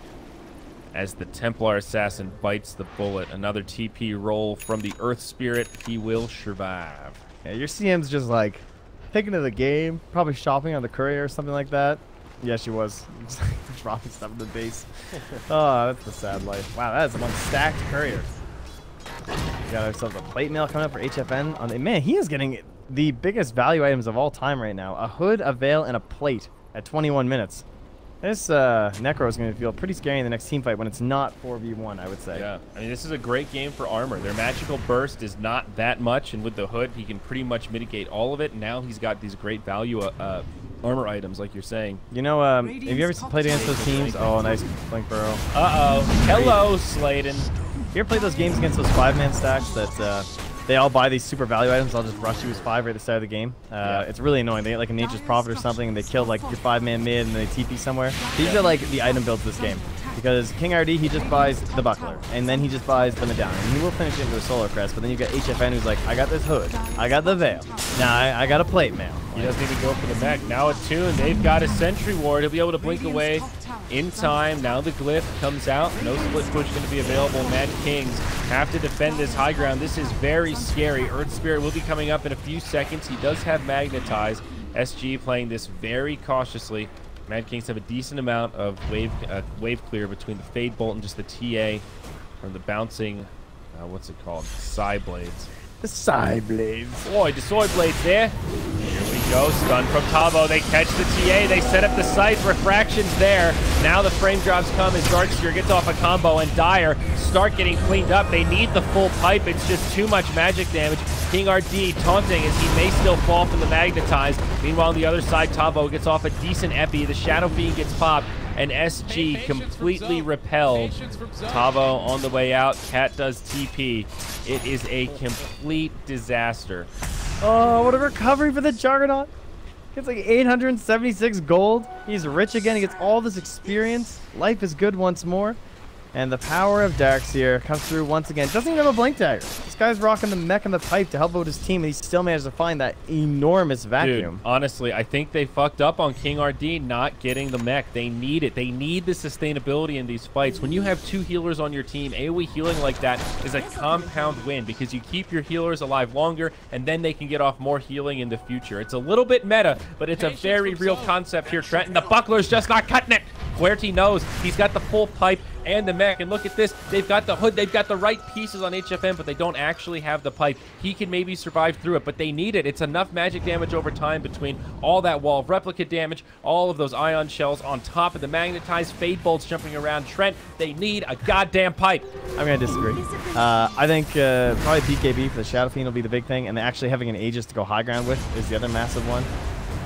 as the Templar Assassin bites the bullet. Another TP roll from the Earth Spirit. He will survive. Yeah, your CM's just like taking to the game, probably shopping on the courier or something like that. Yeah, she was. Dropping stuff in the base. Oh, that's the sad life. Wow, that is one stacked courier. We got ourselves a plate mail coming up for HFN. Man, he is getting the biggest value items of all time right now. A hood, a veil, and a plate at 21 minutes. This Necro is going to feel pretty scary in the next team fight when it's not 4v1, I would say. Yeah, I mean, this is a great game for armor. Their magical burst is not that much, and with the hood, he can pretty much mitigate all of it. And now he's got these great value armor items, like you're saying. You know, have you ever played against those teams? Oh, nice Blink Burrow. Uh-oh. Hello, Sladen. You ever played those games against those 5-man stacks that they all buy these super value items? I'll just rush you as 5 right at the start of the game. It's really annoying. They get like a Nature's Prophet or something, and they kill like your 5-man mid, and then they TP somewhere. These are like the item builds this game. Because King RD, he just buys the Buckler, and then he just buys the Medallion. And he will finish it into a Solar Crest, but then you got HFN who's like, I got this hood, I got the Veil, now I got a plate mail. He doesn't even go for the mech. Now Attune, they've got a Sentry Ward. He'll be able to blink away in time. Now the Glyph comes out. No split push going to be available. Mad Kings have to defend this high ground. This is very scary. Earth Spirit will be coming up in a few seconds. He does have Magnetize. SG playing this very cautiously. Mad Kings have a decent amount of wave clear between the Fade Bolt and just the TA from the bouncing, what's it called? Psy Blades. The Psy Blades. Boy, the Sword Blades there. Here we go. Stun from Tavo. They catch the TA. They set up the sights. Refractions there. Now the frame drops come as Darkseer gets off a combo, and Dire start getting cleaned up. They need the full pipe. It's just too much magic damage. King RD taunting as he may still fall from the Magnetize. Meanwhile, on the other side, Tavo gets off a decent epi. The Shadow Fiend gets popped, and SG completely repelled. Tavo on the way out. Cat does TP. It is a complete disaster. Oh, what a recovery for the Juggernaut. Gets like 876 gold. He's rich again. He gets all this experience. Life is good once more. And the power of Darkseer comes through once again. Doesn't even have a Blink Dagger. This guy's rocking the mech and the pipe to help out his team, and he still managed to find that enormous vacuum. Dude, honestly, I think they fucked up on King RD not getting the mech. They need it. They need the sustainability in these fights. When you have 2 healers on your team, AoE healing like that is a compound win because you keep your healers alive longer, and then they can get off more healing in the future. It's a little bit meta, but it's a very real concept here, Trent. And the Buckler's just not cutting it. Fuerte knows he's got the full pipe. and the mech. And look at this. They've got the hood. They've got the right pieces on HFM, but they don't actually have the pipe. He can maybe survive through it, but they need it. It's enough magic damage over time between all that wall of replica damage, all of those ion shells on top of the magnetized fade bolts jumping around Trent. They need a goddamn pipe. I'm going to disagree. I think probably BKB for the Shadow Fiend will be the big thing, and actually having an Aegis to go high ground with is the other massive one.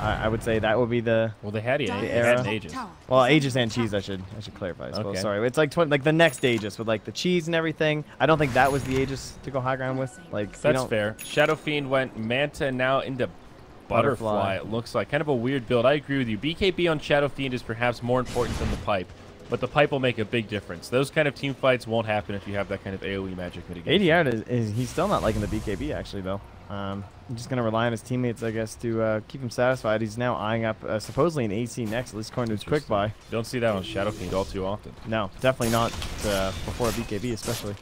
I would say that would be the Well, they had era. an Aegis. Well, Aegis and cheese, I should clarify as well. Okay. Sorry, it's like the next Aegis with like the cheese and everything. I don't think that was the Aegis to go high ground with. Like That's fair. Shadow Fiend went Manta now into Butterfly. It looks like kind of a weird build. I agree with you. BKB on Shadow Fiend is perhaps more important than the pipe, but the pipe will make a big difference. Those kind of team fights won't happen if you have that kind of AoE magic mitigation. ADR he's still not liking the BKB actually though. I'm just going to rely on his teammates, I guess, to keep him satisfied. He's now eyeing up supposedly an AC next, at least according to his quick buy. Don't see that on Shadow Fiend all too often. No, definitely not before a BKB especially.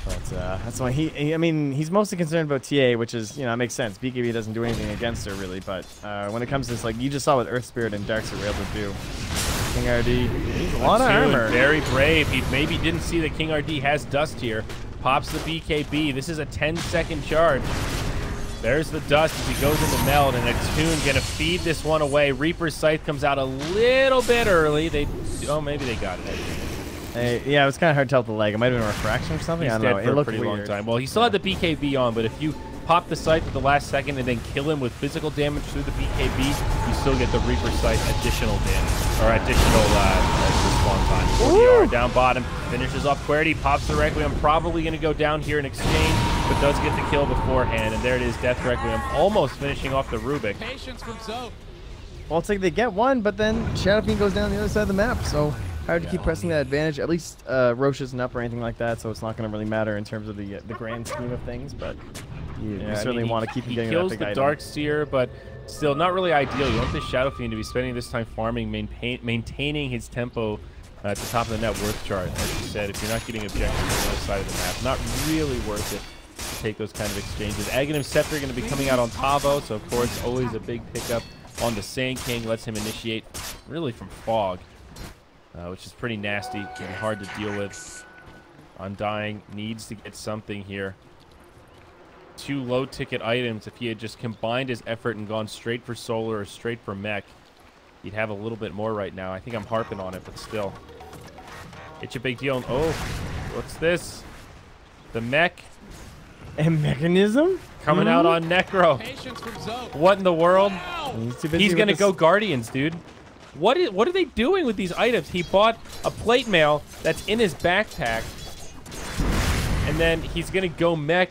But that's why I mean, he's mostly concerned about TA, which is, it makes sense. BKB doesn't do anything against her, really. But when it comes to this, like, you just saw what Earth Spirit and Darkseid were able to do. King RD, he's a lot of armor. Very brave. He maybe didn't see that King RD has dust here. Pops the BKB. This is a 10-second charge. There's the dust as he goes into meld, and Attune gonna feed this one away. Reaper's Scythe comes out a little bit early. Maybe they got it. Yeah, it was kind of hard to tell with the leg. It might have been a refraction or something. He's I don't know. Dead for it looked a pretty weird. long time. Well, he still had the BKB on, but if you pop the Scythe at the last second and then kill him with physical damage through the BKB, you still get the Reaper Scythe additional damage, or additional respawn time. 40R down bottom, finishes off QWERTY, pops the Requiem, probably going to go down here in exchange, but does get the kill beforehand, and there it is, Death Requiem, almost finishing off the Rubik. Patience from Zoe. Well, it's like they get one, but then Shadow Fiend goes down the other side of the map, so hard to keep pressing that advantage. At least Roche isn't up or anything like that, so it's not going to really matter in terms of the grand scheme of things, but you certainly want to keep him getting that big item. He kills the Darkseer, but still not really ideal. You want this Shadow Fiend to be spending this time farming, maintaining his tempo at the top of the net worth chart. As you said, if you're not getting objectives on the other side of the map, not really worth it to take those kind of exchanges. Aghanim Scepter going to be coming out on Tavo, so of course always a big pickup on the Sand King. Lets him initiate really from Fog, which is pretty nasty and hard to deal with. Undying needs to get something here. 2 low-ticket items. If he had just combined his effort and gone straight for solar or straight for mech, he'd have a little bit more right now. I think I'm harping on it, but still. It's a big deal. Oh, what's this? The mech. A mechanism? Coming out on Necro. Patience from Zoe. What in the world? He's going to go Guardians, dude. What are they doing with these items? He bought a plate mail that's in his backpack, and then he's going to go mech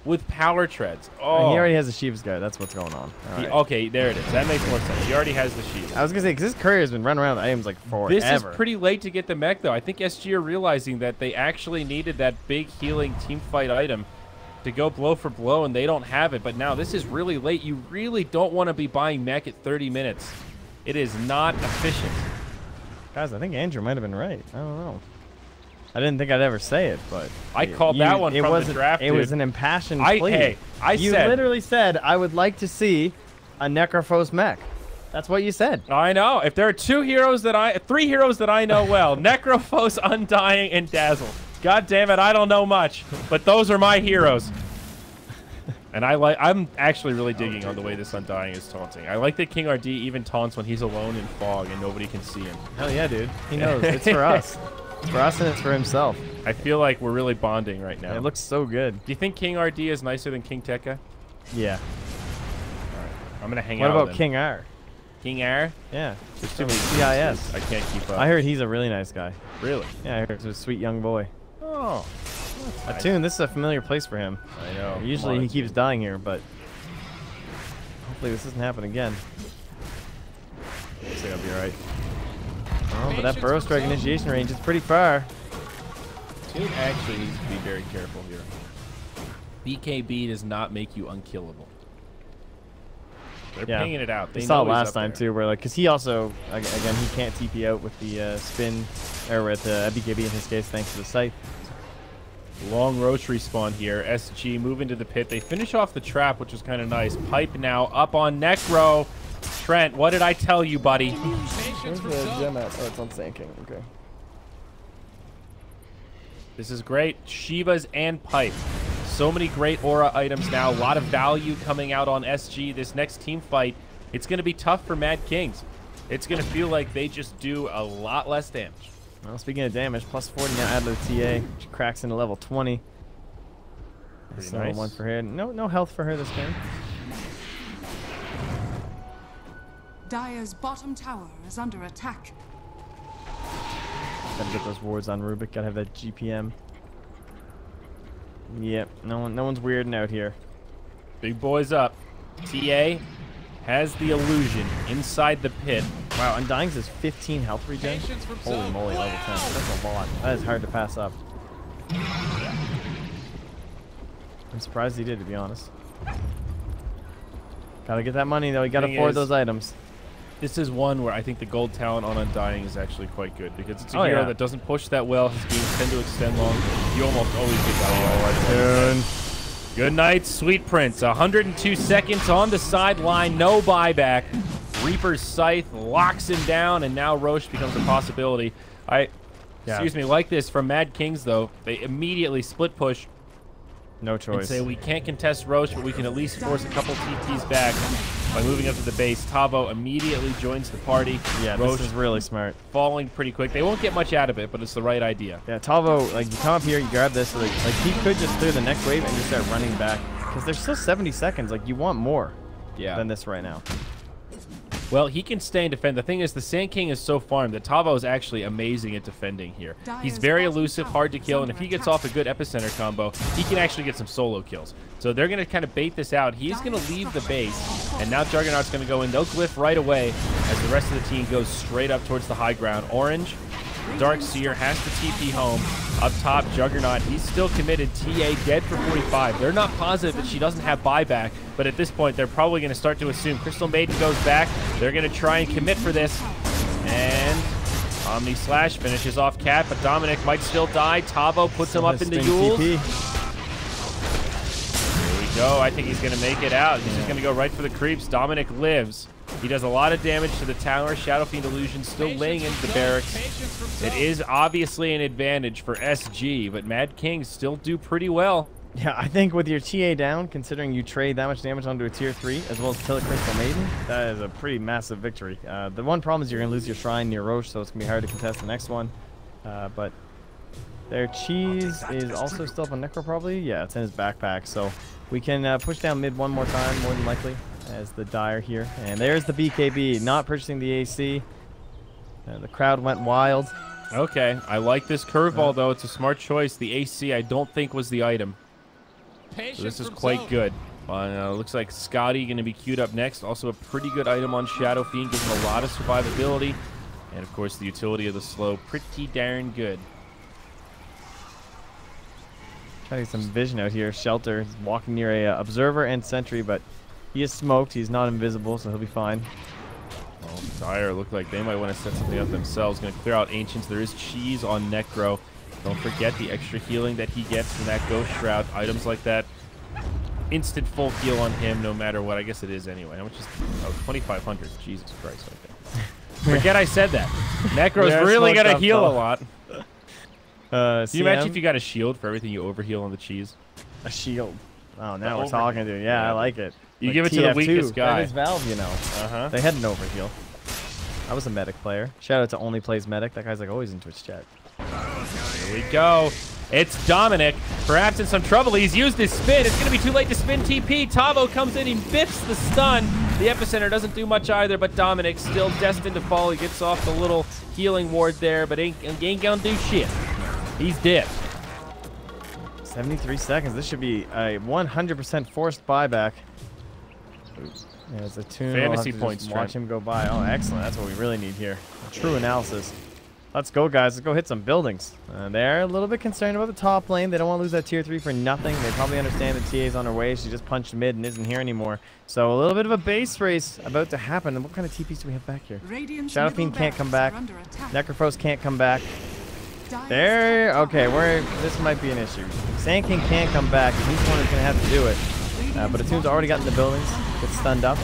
with power treads. Oh, he already has the Sheep's Guard. That's what's going on. Right. Okay, there it is. That makes more sense. He already has the Sheep. I was going to say, because this courier's been running around with items like forever. This is pretty late to get the mech, though. I think SG are realizing that they actually needed that big healing team fight item to go blow for blow, and they don't have it. But now this is really late. You really don't want to be buying mech at 30 minutes. It is not efficient. Guys, I think Andrew might have been right. I don't know. I didn't think I'd ever say it, but I called that one from the draft, It dude. was an impassioned plea. You said, literally said, I would like to see a Necrophos mech. That's what you said. I know. If there are 3 heroes that I know well, Necrophos, Undying, and Dazzle. God damn it, I don't know much, but those are my heroes. And I'm actually really digging on the way this Undying is taunting. I like that King RD even taunts when he's alone in fog and nobody can see him. Hell yeah, dude. He knows. It's for us. It's for us and it's for himself. I feel like we're really bonding right now. It looks so good. Do you think King RD is nicer than King Tekka? Yeah. All right. I'm going to hang out with What about him. King R? King R? Yeah. There's too many CIS. I can't keep up. I heard he's a really nice guy. Really? Yeah, I heard he's a sweet young boy. Oh. Attune, this is a familiar place for him. I know. Usually he keeps dying here, but hopefully this doesn't happen again. Looks like I'll be alright. Oh, but that Burrow Strike initiation range is pretty far. Attune actually needs to be very careful here. BKB does not make you unkillable. They're pinging it out. They saw it last time too, where because he also again he can't TP out with the spin or with BKB in his case thanks to the scythe. Long Roche respawn here. SG move into the pit. They finish off the trap, which was kind of nice. Pipe now up on Necro. Trent, what did I tell you, buddy? Where's the gem at? Oh, it's on Sand King. Okay. This is great. Shivas and Pipe. So many great aura items now. A lot of value coming out on SG. This next team fight, it's going to be tough for Mad Kings. It's going to feel like they just do a lot less damage. Well, speaking of damage, plus 40 now add to the TA. She cracks into level 20. Pretty So nice. one for her. No health for her this game. Dire's bottom tower is under attack. Gotta get those wards on Rubik. Gotta have that GPM. Yep. No one's weirding out here. Big boys up. TA has the illusion inside the pit. Wow, Undying's is 15 health regen. Patience from Holy Zoe. moly, level 10. That's a lot. That is hard to pass up. I'm surprised he did, to be honest. Gotta get that money, though. You gotta Thing afford is, those items. This is one where I think the gold talent on Undying is actually quite good because it's a Oh, hero yeah. that doesn't push that well. His games tend to extend long. You almost always get value. Good night, Sweet Prince. 102 seconds on the sideline. No buyback. Reaper's Scythe locks him down, and now Roche becomes a possibility. Excuse me, like this from Mad Kings, though. They immediately split push No and choice. say we can't contest Roche, but we can at least force a couple TPs back by moving up to the base. Tavo immediately joins the party. Yeah, Roche this is really smart. falling pretty quick. They won't get much out of it, but it's the right idea. Yeah, Tavo, like, you come up here, you grab this, like he could just clear the next wave and just start running back. Because there's still 70 seconds. Like, you want more than this right now. Well, he can stay and defend. The thing is, the Sand King is so farmed that Tavo is actually amazing at defending here. He's very elusive, hard to kill, and if he gets off a good epicenter combo, he can actually get some solo kills. So they're going to kind of bait this out. He's going to leave the base, and now Juggernaut's going to go in. They'll glyph right away as the rest of the team goes straight up towards the high ground. Orange, Dark Seer has to TP home. Up top, Juggernaut, he's still committed. TA dead for 45. They're not positive that she doesn't have buyback, but at this point, they're probably going to start to assume Crystal Maiden goes back. They're going to try and commit for this. And Omni Slash finishes off Cat, but Dominic might still die. Tavo puts him up in the Yules. Here we go. I think he's going to make it out. He's just going to go right for the creeps. Dominic lives. He does a lot of damage to the tower. Shadow Fiend Illusion still laying into the barracks. It is obviously an advantage for SG, but Mad Kings still do pretty well. Yeah, I think with your TA down, considering you trade that much damage onto a tier 3, as well as kill a Crystal Maiden, that is a pretty massive victory. The one problem is you're going to lose your Shrine near Roche, so it's going to be hard to contest the next one. But their cheese is also still up on Necro, probably. Yeah, it's in his backpack, so we can push down mid one more time, more than likely, as the Dire here. And there's the BKB, not purchasing the AC. The crowd went wild. Okay, I like this curveball, though. It's a smart choice. The AC, I don't think, was the item. So this is quite good. Looks like Scotty going to be queued up next. Also a pretty good item on Shadow Fiend. Gives him a lot of survivability. And, of course, the utility of the slow. Pretty darn good. Trying to get some vision out here. Shelter is walking near a Observer and Sentry, but he is smoked. He's not invisible, so he'll be fine. Well, Dire look like they might want to set something up themselves. Going to clear out Ancients. There is cheese on Necro. Don't forget the extra healing that he gets from that Ghost Shroud. Items like that. Instant full heal on him no matter what. I guess it is anyway. How much is... Oh, 2,500. Jesus Christ. Okay. Forget I said that. Necro's really going to heal a lot. Can you imagine if you got a shield for everything you overheal on the cheese? A shield. Oh, now we're talking, dude. Yeah, I like it. You Like give it to the TF2. weakest guy. That is Valve, you know. Uh-huh. They had an overheal. I was a medic player. Shout out to Only Plays Medic. That guy's like always in Twitch chat. Here we go. It's Dominic. Perhaps in some trouble. He's used his spin. It's going to be too late to spin TP. Tavo comes in. He biffs the stun. The epicenter doesn't do much either, but Dominic still destined to fall. He gets off the little healing ward there, but ain't going to do shit. He's dead. 73 seconds. This should be a 100% forced buyback. Yeah, it's a tune. Fantasy I'll have to points, just watch Trent. him go by. Oh, excellent. That's what we really need here. A true analysis. Let's go, guys. Let's go hit some buildings. They're a little bit concerned about the top lane. They don't want to lose that tier 3 for nothing. They probably understand that TA's on her way. She just punched mid and isn't here anymore. So a little bit of a base race about to happen. And what kind of TPs do we have back here? Radiant's Shadow middle Fiend can't come barracks back. are under attack. Necrophos can't come back. Dire's There. top Okay, tower this might be an issue. Sand King can't come back, and he's the one who's going to have to do it. But Attune's already gotten the buildings. Gets stunned up.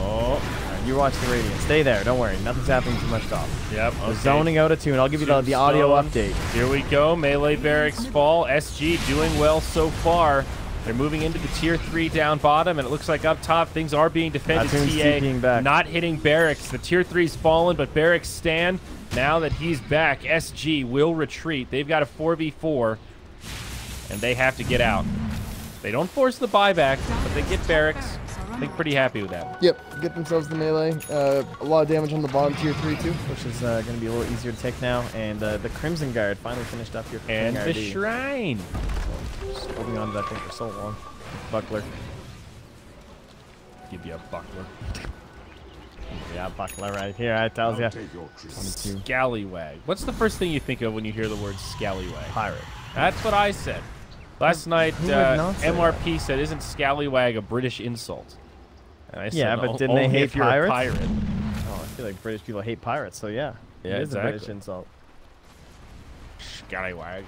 Oh, You watch the Radiant. Stay there. Don't worry. Nothing's happening too much off. Yep. We're Okay. zoning out a tune. I'll give you the audio update. Here we go. Melee barracks fall. SG doing well so far. They're moving into the tier 3 down bottom, and it looks like up top things are being defended. TA not hitting barracks. The tier 3's fallen, but barracks stand. Now that he's back, SG will retreat. They've got a 4v4, and they have to get out. They don't force the buyback, but they get barracks. I think pretty happy with that. Yep, get themselves the melee. A lot of damage on the bottom tier 3 too, Which is going to be a little easier to take now. And the Crimson Guard finally finished up here for And King the RD. shrine. Just holding on to that thing for so long. Buckler. Give you a buckler. Yeah, Buckler right here. I tells ya. Scallywag. What's the first thing you think of when you hear the word scallywag? Pirate. That's what I said. Last night, Who would not say MRP said, "Isn't scallywag a British insult?" And I Yeah, said, but didn't only they hate if you're pirates? a pirate. Oh, I feel like British people hate pirates, so yeah. Yeah, it is a British exactly. insult. Scallywag.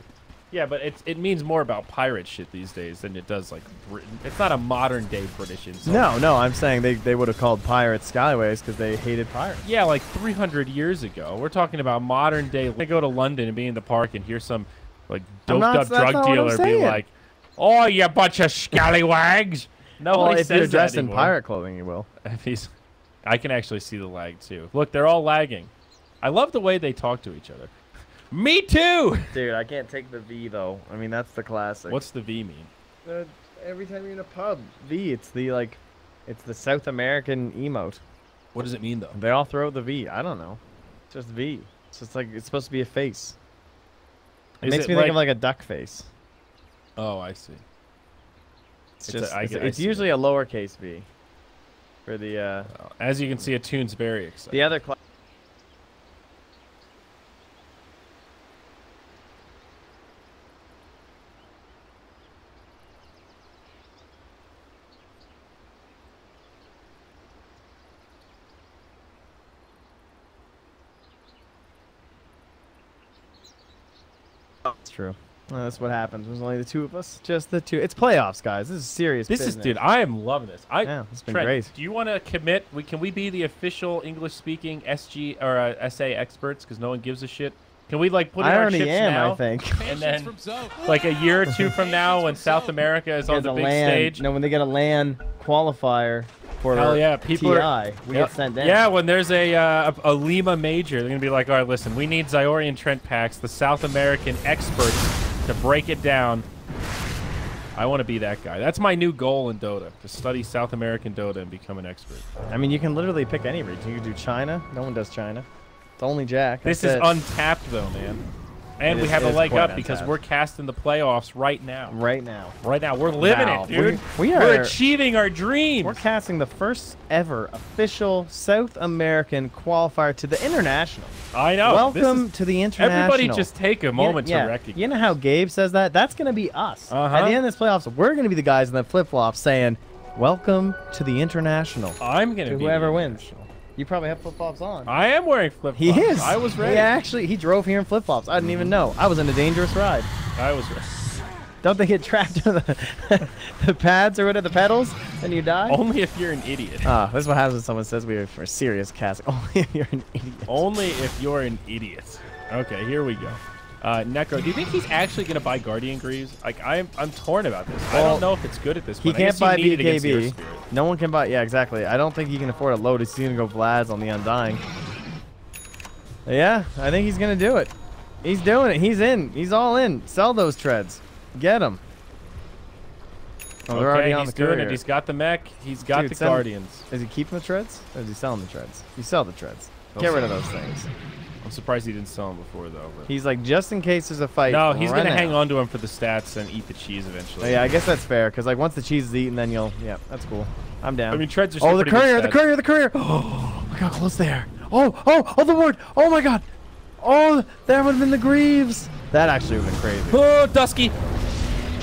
Yeah, but it means more about pirate shit these days than it does like Britain. It's not a modern day British insult. No, I'm saying they would have called pirates scallywags because they hated pirates. Yeah, like 300 years ago. We're talking about modern day. I go to London and be in the park and hear some like doped up that's drug not what I'm dealer be saying. like, "Oh, you bunch of scallywags." Well, Nobody if says you're dressed that in anymore. pirate clothing, you will. If he's, I can actually see the lag too. Look, they're all lagging. I love the way they talk to each other. Me too. Dude, I can't take the V though. I mean, that's the classic. What's the V mean? Every time you're in a pub, V. It's the South American emote. What does it mean though? They all throw out the V. I don't know. It's just V. It's just like it's supposed to be a face. It makes me think of like a duck face. Oh, I see. It's usually a lowercase v. For the As you can see, Attune's very excited. the other class. That's true. Well, that's what happens. There's only the two of us. Just the two. It's playoffs, guys. This is serious business. Dude, I am loving this. Yeah, it's been Trent, great. Do you want to commit? Can we be the official English-speaking SG or SA experts? Because no one gives a shit. Can we like put in I our already chips am, now? I think. And then, like a year or two from now, when South America is on the big stage. No, when they get a LAN qualifier for Hell yeah, people TI, we get sent down. Yeah, when there's a Lima major, they're gonna be like, all right, listen, we need Zyori and Trent packs, the South American experts, to break it down. I want to be that guy. That's my new goal in Dota, to study South American Dota and become an expert. I mean, you can literally pick any region. You can do China. No one does China. It's only Jack. This That's is it. untapped though, man. And It we is- have it a is leg quite up because untapped. we're casting the playoffs right now. Right now. Right now, we're living Now. it, dude. We're We're achieving our dreams. We're casting the first ever official South American qualifier to the international. I know. Welcome to the international. Everybody just take a moment to recognize. You know how Gabe says that? That's going to be us. Uh-huh. At the end of this playoffs, we're going to be the guys in the flip-flops saying, welcome to the international. I'm going to be whoever the wins. international. You probably have flip-flops on. I am wearing flip-flops. He is. I was ready. Yeah, actually, he drove here in flip-flops. I didn't even know. I was in a dangerous ride. I was ready. Don't they get trapped to the pads or whatever, the pedals, and you die? Only if you're an idiot. This is what happens when someone says we are for serious casting. Only if you're an idiot. Only if you're an idiot. Okay, here we go. Necro, do you think he's actually going to buy Guardian Greaves? Like, I'm torn about this. I Well, don't know if it's good at this He point. I can't guess buy you need it against your BKB. spirit. No one can buy. Yeah, exactly. I don't think he can afford a load. He's going to go Vlad's on the Undying. Yeah, I think he's going to do it. He's doing it. He's in. He's all in. Sell those treads. Get them. Oh, they're already on he's the doing courier. it. He's got the mech. He's got Dude, the send- Guardians. Is he keeping the treads? Or is he selling the treads? You sell the treads. Get rid of those things. I'm surprised he didn't sell them before, though. But... He's like, just in case there's a fight. No, he's run going to out. hang on to him for the stats and eat the cheese eventually. Oh, yeah, I guess that's fair. Because like once the cheese is eaten, then you'll. Yeah, that's cool. I'm down. I mean, treads are Oh, the pretty good courier! The stats. courier! The courier! Oh, look how close they are. Oh, the ward! Oh my God! Oh, that would have been the Greaves. That actually would have been crazy. Oh, Dusky.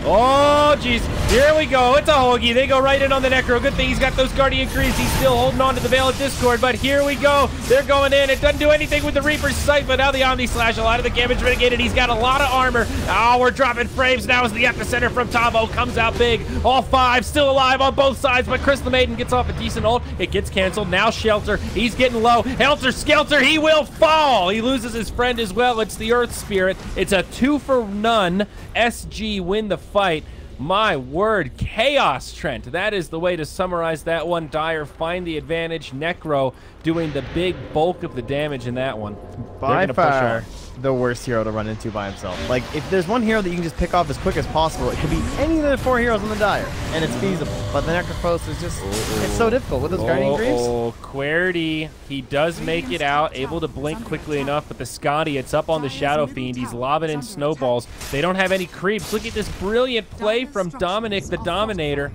Oh, jeez. Here we go. It's a hoagie. They go right in on the Necro. Good thing he's got those Guardian Creeps. He's still holding on to the Veil of Discord, but here we go. They're going in. It doesn't do anything with the Reaper's Sight, but now the Omni Slash. A lot of the damage mitigated. He's got a lot of armor. Oh, we're dropping frames now as the epicenter from Tavo comes out big. All 5 still alive on both sides, but Crystal Maiden gets off a decent ult. It gets canceled. Now Shelter. He's getting low. Helter Skelter. He will fall. He loses his friend as well. It's the Earth Spirit. It's a 2-for-none. SG win the fight. My word, chaos, Trent. That is the way to summarize that one. Dire find the advantage. Necro doing the big bulk of the damage in that one. By far the worst hero to run into by himself. Like, if there's one hero that you can just pick off as quick as possible, it could be any of the 4 heroes on the Dire, and it's feasible. But the Necrophos is just, it's so difficult with those Guardian Greaves. Oh, Querty, he does make it out, able to blink quickly enough, but the Scotty, it's up on the Shadow Fiend. He's lobbing in snowballs. They don't have any creeps. Look at this brilliant play from Dominic, the Dominator.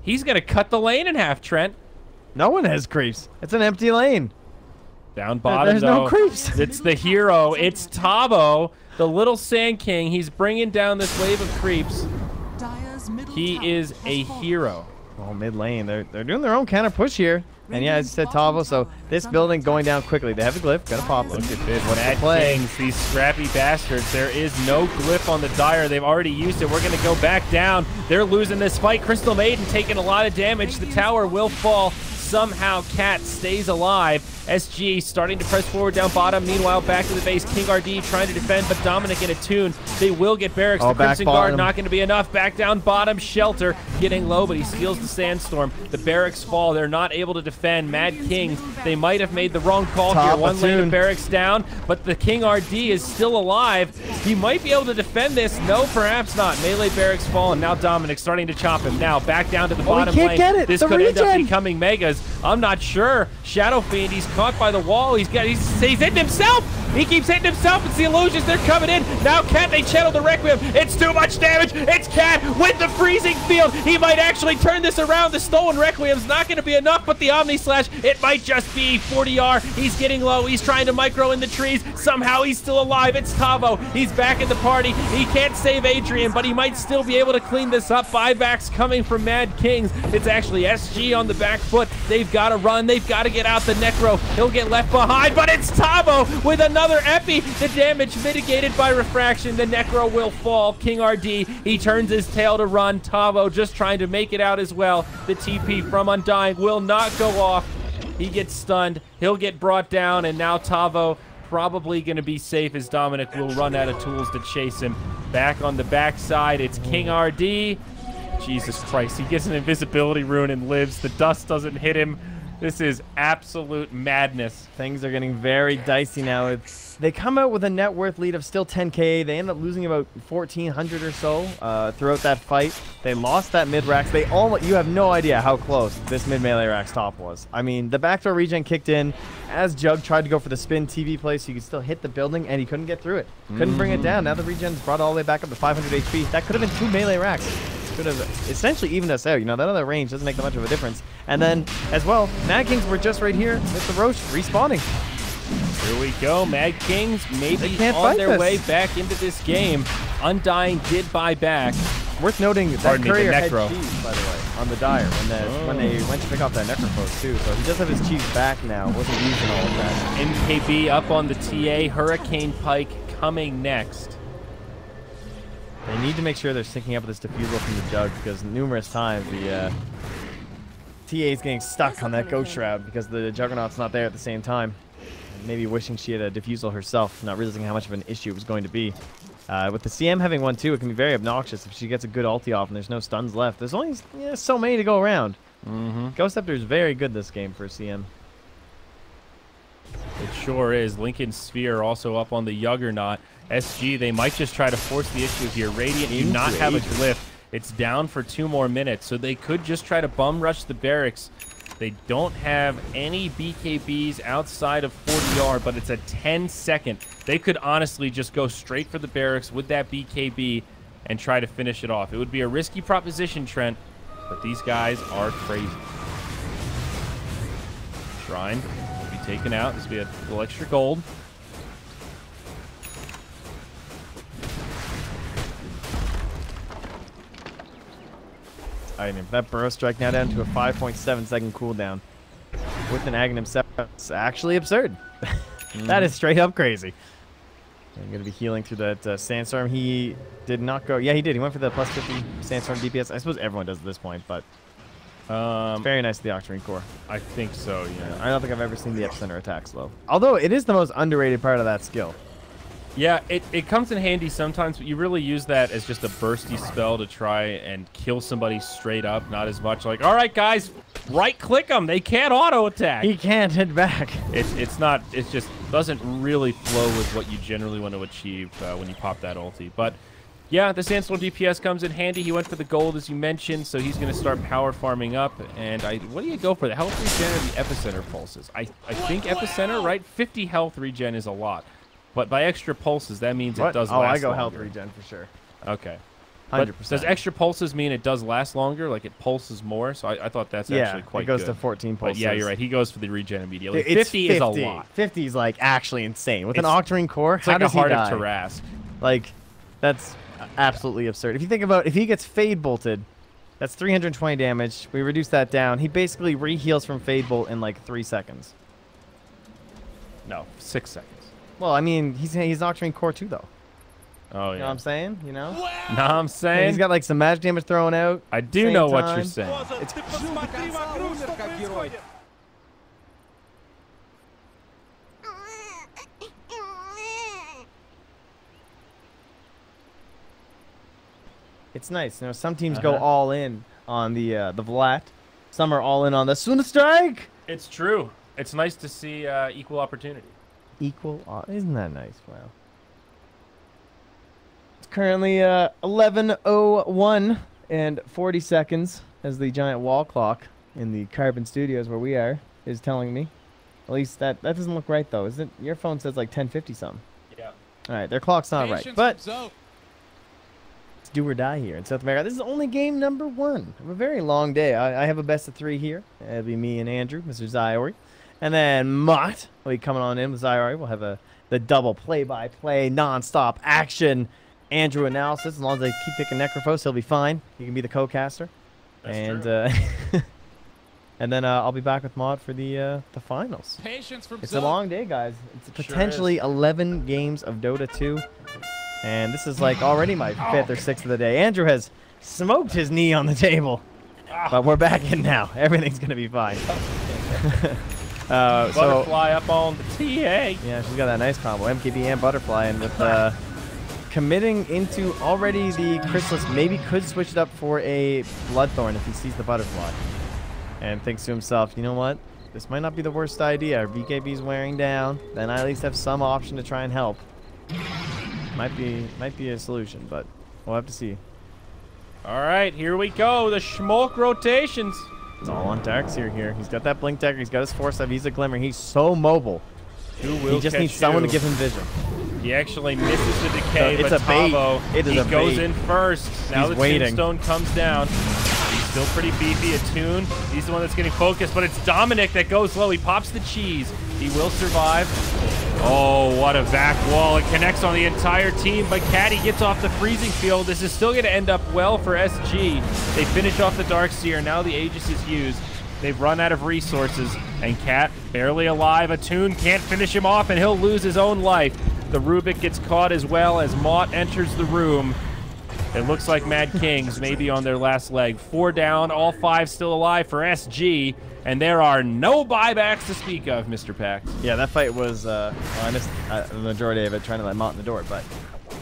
He's going to cut the lane in half, Trent. No one has creeps. It's an empty lane. Down bottom, there's no creeps. It's the hero. It's Tavo, the little Sand King. He's bringing down this wave of creeps. He is a hero. Oh, mid lane. They're doing their own counter push here. And yeah, as you said, Tavo, so this building going down quickly. They have a glyph. Gonna pop them. Look at this. Mad Kings, these scrappy bastards. There is no glyph on the Dire. They've already used it. We're going to go back down. They're losing this fight. Crystal Maiden taking a lot of damage. The tower will fall. Somehow Cat stays alive. SG starting to press forward down bottom. Meanwhile, back to the base. King RD trying to defend, but Dominic in a tune. They will get barracks. The Crimson Guard not going to be enough. Back down bottom. Shelter getting low, but he steals the Sandstorm. The barracks fall. They're not able to defend. Mad Kings, they might have made the wrong call here. One lane of barracks down, but the King RD is still alive. He might be able to defend this. No, perhaps not. Melee barracks fall, and now Dominic starting to chop him. Now back down to the bottom lane. This could end up becoming Megas. I'm not sure. Shadow Fiend, he's caught by the wall. He's hitting himself. He keeps hitting himself. It's the illusions. They're coming in. Now Cat, they channel the Requiem. It's too much damage. It's Cat with the freezing field. He might actually turn this around. The stolen Requiem's not going to be enough, but the Omni Slash, it might just be 40R. He's getting low. He's trying to micro in the trees. Somehow he's still alive. It's Tavo. He's back in the party. He can't save Adrian, but he might still be able to clean this up. Buybacks coming from Mad Kings. It's actually SG on the back foot. They've got to run. They've got to get out the Necro. He'll get left behind, but it's Tavo with another Epi. The damage mitigated by refraction. The Necro will fall. King RD, he turns his tail to run. Tavo just trying to make it out as well. The TP from Undying will not go off. He gets stunned. He'll get brought down, and now Tavo probably going to be safe as Dominic will run out of tools to chase him. Back on the backside, it's King RD. Jesus Christ, he gets an invisibility rune and lives. The dust doesn't hit him. This is absolute madness. Things are getting very dicey now. They come out with a net worth lead of still 10K. They end up losing about 1,400 or so throughout that fight. They lost that mid racks. You have no idea how close this mid melee racks top was. I mean, the backdoor regen kicked in as Jug tried to go for the spin TV play so you could still hit the building, and he couldn't get through it. Couldn't bring it down. Now the regen's brought all the way back up to 500 HP. That could have been 2 melee racks. Could have essentially evened us out. You know, that other range doesn't make that much of a difference. And then, as well, Mad Kings were just right here with the Roche respawning. Here we go. Mad Kings maybe on their way back into this game. Undying did buy back. Worth noting that Courier had cheese, by the way, on the Dire when they went to pick off that Necrophos too. So he does have his cheese back now. Wasn't using all of that. MKB up on the TA. Hurricane Pike coming next. They need to make sure they're syncing up with this defusal from the Jug, because numerous times the TA is getting stuck on that Ghost Shroud because the Juggernaut's not there at the same time. Maybe wishing she had a defusal herself, not realizing how much of an issue it was going to be. With the CM having one too, it can be very obnoxious if she gets a good ulti off and there's no stuns left. There's only so many to go around. Ghost Scepter is very good this game for CM. It sure is. Lincoln Sphere also up on the Juggernaut. SG, they might just try to force the issue here. Radiant do not have a glyph. It's down for 2 more minutes, so they could just try to bum rush the barracks. They don't have any BKBs outside of 40R, but it's a 10-second. They could honestly just go straight for the barracks with that BKB and try to finish it off. It would be a risky proposition, Trent, but these guys are crazy. Shrine will be taken out. This will be a little extra gold. item. That burrow strike now down to a 5.7-second cooldown with an Aghanim Scepter. It's actually absurd. That is straight up crazy. I'm going to be healing through that Sandstorm. He did not go. Yeah, he did. He went for the plus 50 Sandstorm DPS. I suppose everyone does at this point, but it's very nice to the Octarine Core. I think so, yeah. I don't think I've ever seen the Epicenter attack slow. Although it is the most underrated part of that skill. Yeah, it comes in handy sometimes, but you really use that as just a bursty spell to try and kill somebody straight up, not as much like, all right, guys, right-click them. They can't auto-attack. He can't hit back. It just doesn't really flow with what you generally want to achieve when you pop that ulti. But, yeah, the Sandstorm DPS comes in handy. He went for the gold, as you mentioned, so he's going to start power farming up. And what do you go for, the health regen or the Epicenter pulses? I think Epicenter, right? 50 health regen is a lot. But by extra pulses, that means it does last longer. I go health regen for sure. Okay. 100%. But does extra pulses mean it does last longer? Like it pulses more? So I thought that's actually quite good. It goes to 14 pulses. But yeah, you're right. He goes for the regen immediately. It's 50 is a lot. 50 is like actually insane. With an Octarine Core, it's how like does a Heart he die? of Tarrasque. Like, that's absolutely absurd. If you think about if he gets Fade Bolted, that's 320 damage. We reduce that down. He basically re-heals from Fade Bolt in like 3 seconds. No, 6 seconds. Well, I mean, he's Octarine Core too, though. Oh, yeah. You know what I'm saying? You know? No, I'm saying. And he's got like some magic damage thrown out. I do know what you're saying. It's nice. You know, some teams go all in on the Vlad. Some are all in on the Suna Strike. It's true. It's nice to see equal opportunity. Isn't that nice? Wow. It's currently 11:01 and 40 seconds as the giant wall clock in the Carbon Studios where we are is telling me. At least that doesn't look right though. Isn't your phone says like 10:50 something? Yeah. All right, their clock's not right. But it's do or die here in South America. This is only game number 1 of a very long day. I have a best of 3 here. It'll be me and Andrew, Mr. Zyori. And then Mott will be coming on in with Zyori. We'll have the double play-by-play, non-stop action Andrew analysis. As long as they keep picking Necrophos, he'll be fine. He can be the co-caster. That's true. And then I'll be back with Mott for the finals. It's a long day, guys. It's potentially 11 games of Dota 2. And this is like already my 5th or 6th of the day. Andrew has smoked his knee on the table. But we're back in now. Everything's going to be fine. Butterfly up on the TA. Yeah, she's got that nice combo, MKB and Butterfly, and with committing into already the Chrysalis, maybe could switch it up for a Bloodthorn if he sees the Butterfly, and thinks to himself, you know what, this might not be the worst idea. Our BKB's wearing down, then I at least have some option to try and help. Might be a solution, but we'll have to see. All right, here we go. The Schmolk rotations. It's all on Darkseer here. He's got that Blink Dagger. He's got his Force He's a Glimmer. He's so mobile. He just needs someone to give him vision. He actually misses the decay, it's but a bait. He goes in first. Now the waiting. Tombstone comes down. He's still pretty beefy. Attune. He's the one that's getting focused, but it's Dominic that goes low. He pops the cheese. He will survive. Oh, what a back wall. It connects on the entire team, but Caddy gets off the freezing field. This is still going to end up well for SG. They finish off the Darkseer. Now the Aegis is used. They've run out of resources, and Cat barely alive. Attune can't finish him off, and he'll lose his own life. The Rubik gets caught as well as Mott enters the room. It looks like Mad Kings may be on their last leg. 4 down, all 5 still alive for SG, and there are no buybacks to speak of, Mr. Pax. Yeah, that fight was, well, I missed the majority of it trying to let Mott in the door, but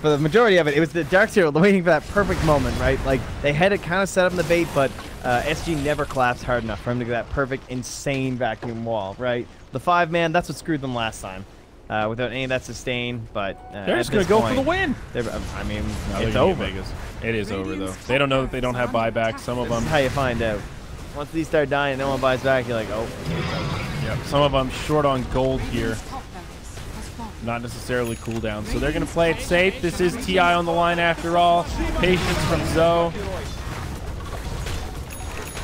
for the majority of it, it was the Darkseer waiting for that perfect moment, right? Like, they had it kind of set up in the bait, but SG never collapsed hard enough for him to get that perfect, insane vacuum wall, right? The 5-man, that's what screwed them last time. Without any of that sustain, but they're just going to go for the win. I mean, No, it's over. It is over, though. They don't know that they don't have buybacks. Some of them. That's how you find out. Once these start dying and no one buys back, you're like, oh, it's over. Yep. Some of them short on gold here. Not necessarily cooldown. So they're going to play it safe. This is TI on the line after all. Patience from Zoe.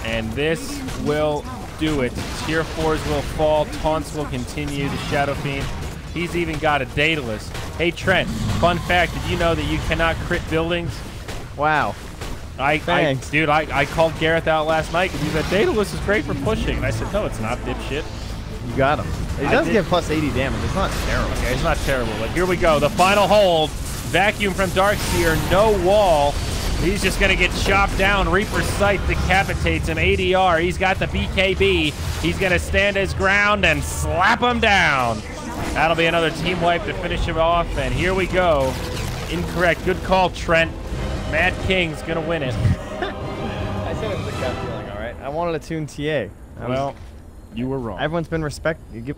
And this will do it. Tier 4s will fall. Taunts will continue. The Shadow Fiend. He's even got a Daedalus. Hey, Trent, fun fact, did you know that you cannot crit buildings? Wow. Thanks. Dude, I called Gareth out last night because he said Daedalus is great for pushing, and I said no, it's not, dipshit. You got him. It does get plus 80 damage. It's not terrible. Okay, it's not terrible, but here we go. The final hold. Vacuum from Darkseer, no wall. He's just going to get chopped down. Reaper's Sight decapitates him. ADR, he's got the BKB. He's going to stand his ground and slap him down. That'll be another team wipe to finish him off, and here we go. Incorrect. Good call, Trent. Mad King's going to win it. I said it was a gut feeling, all right? I wanted to tune TA. Well, you were wrong. Everyone's been you give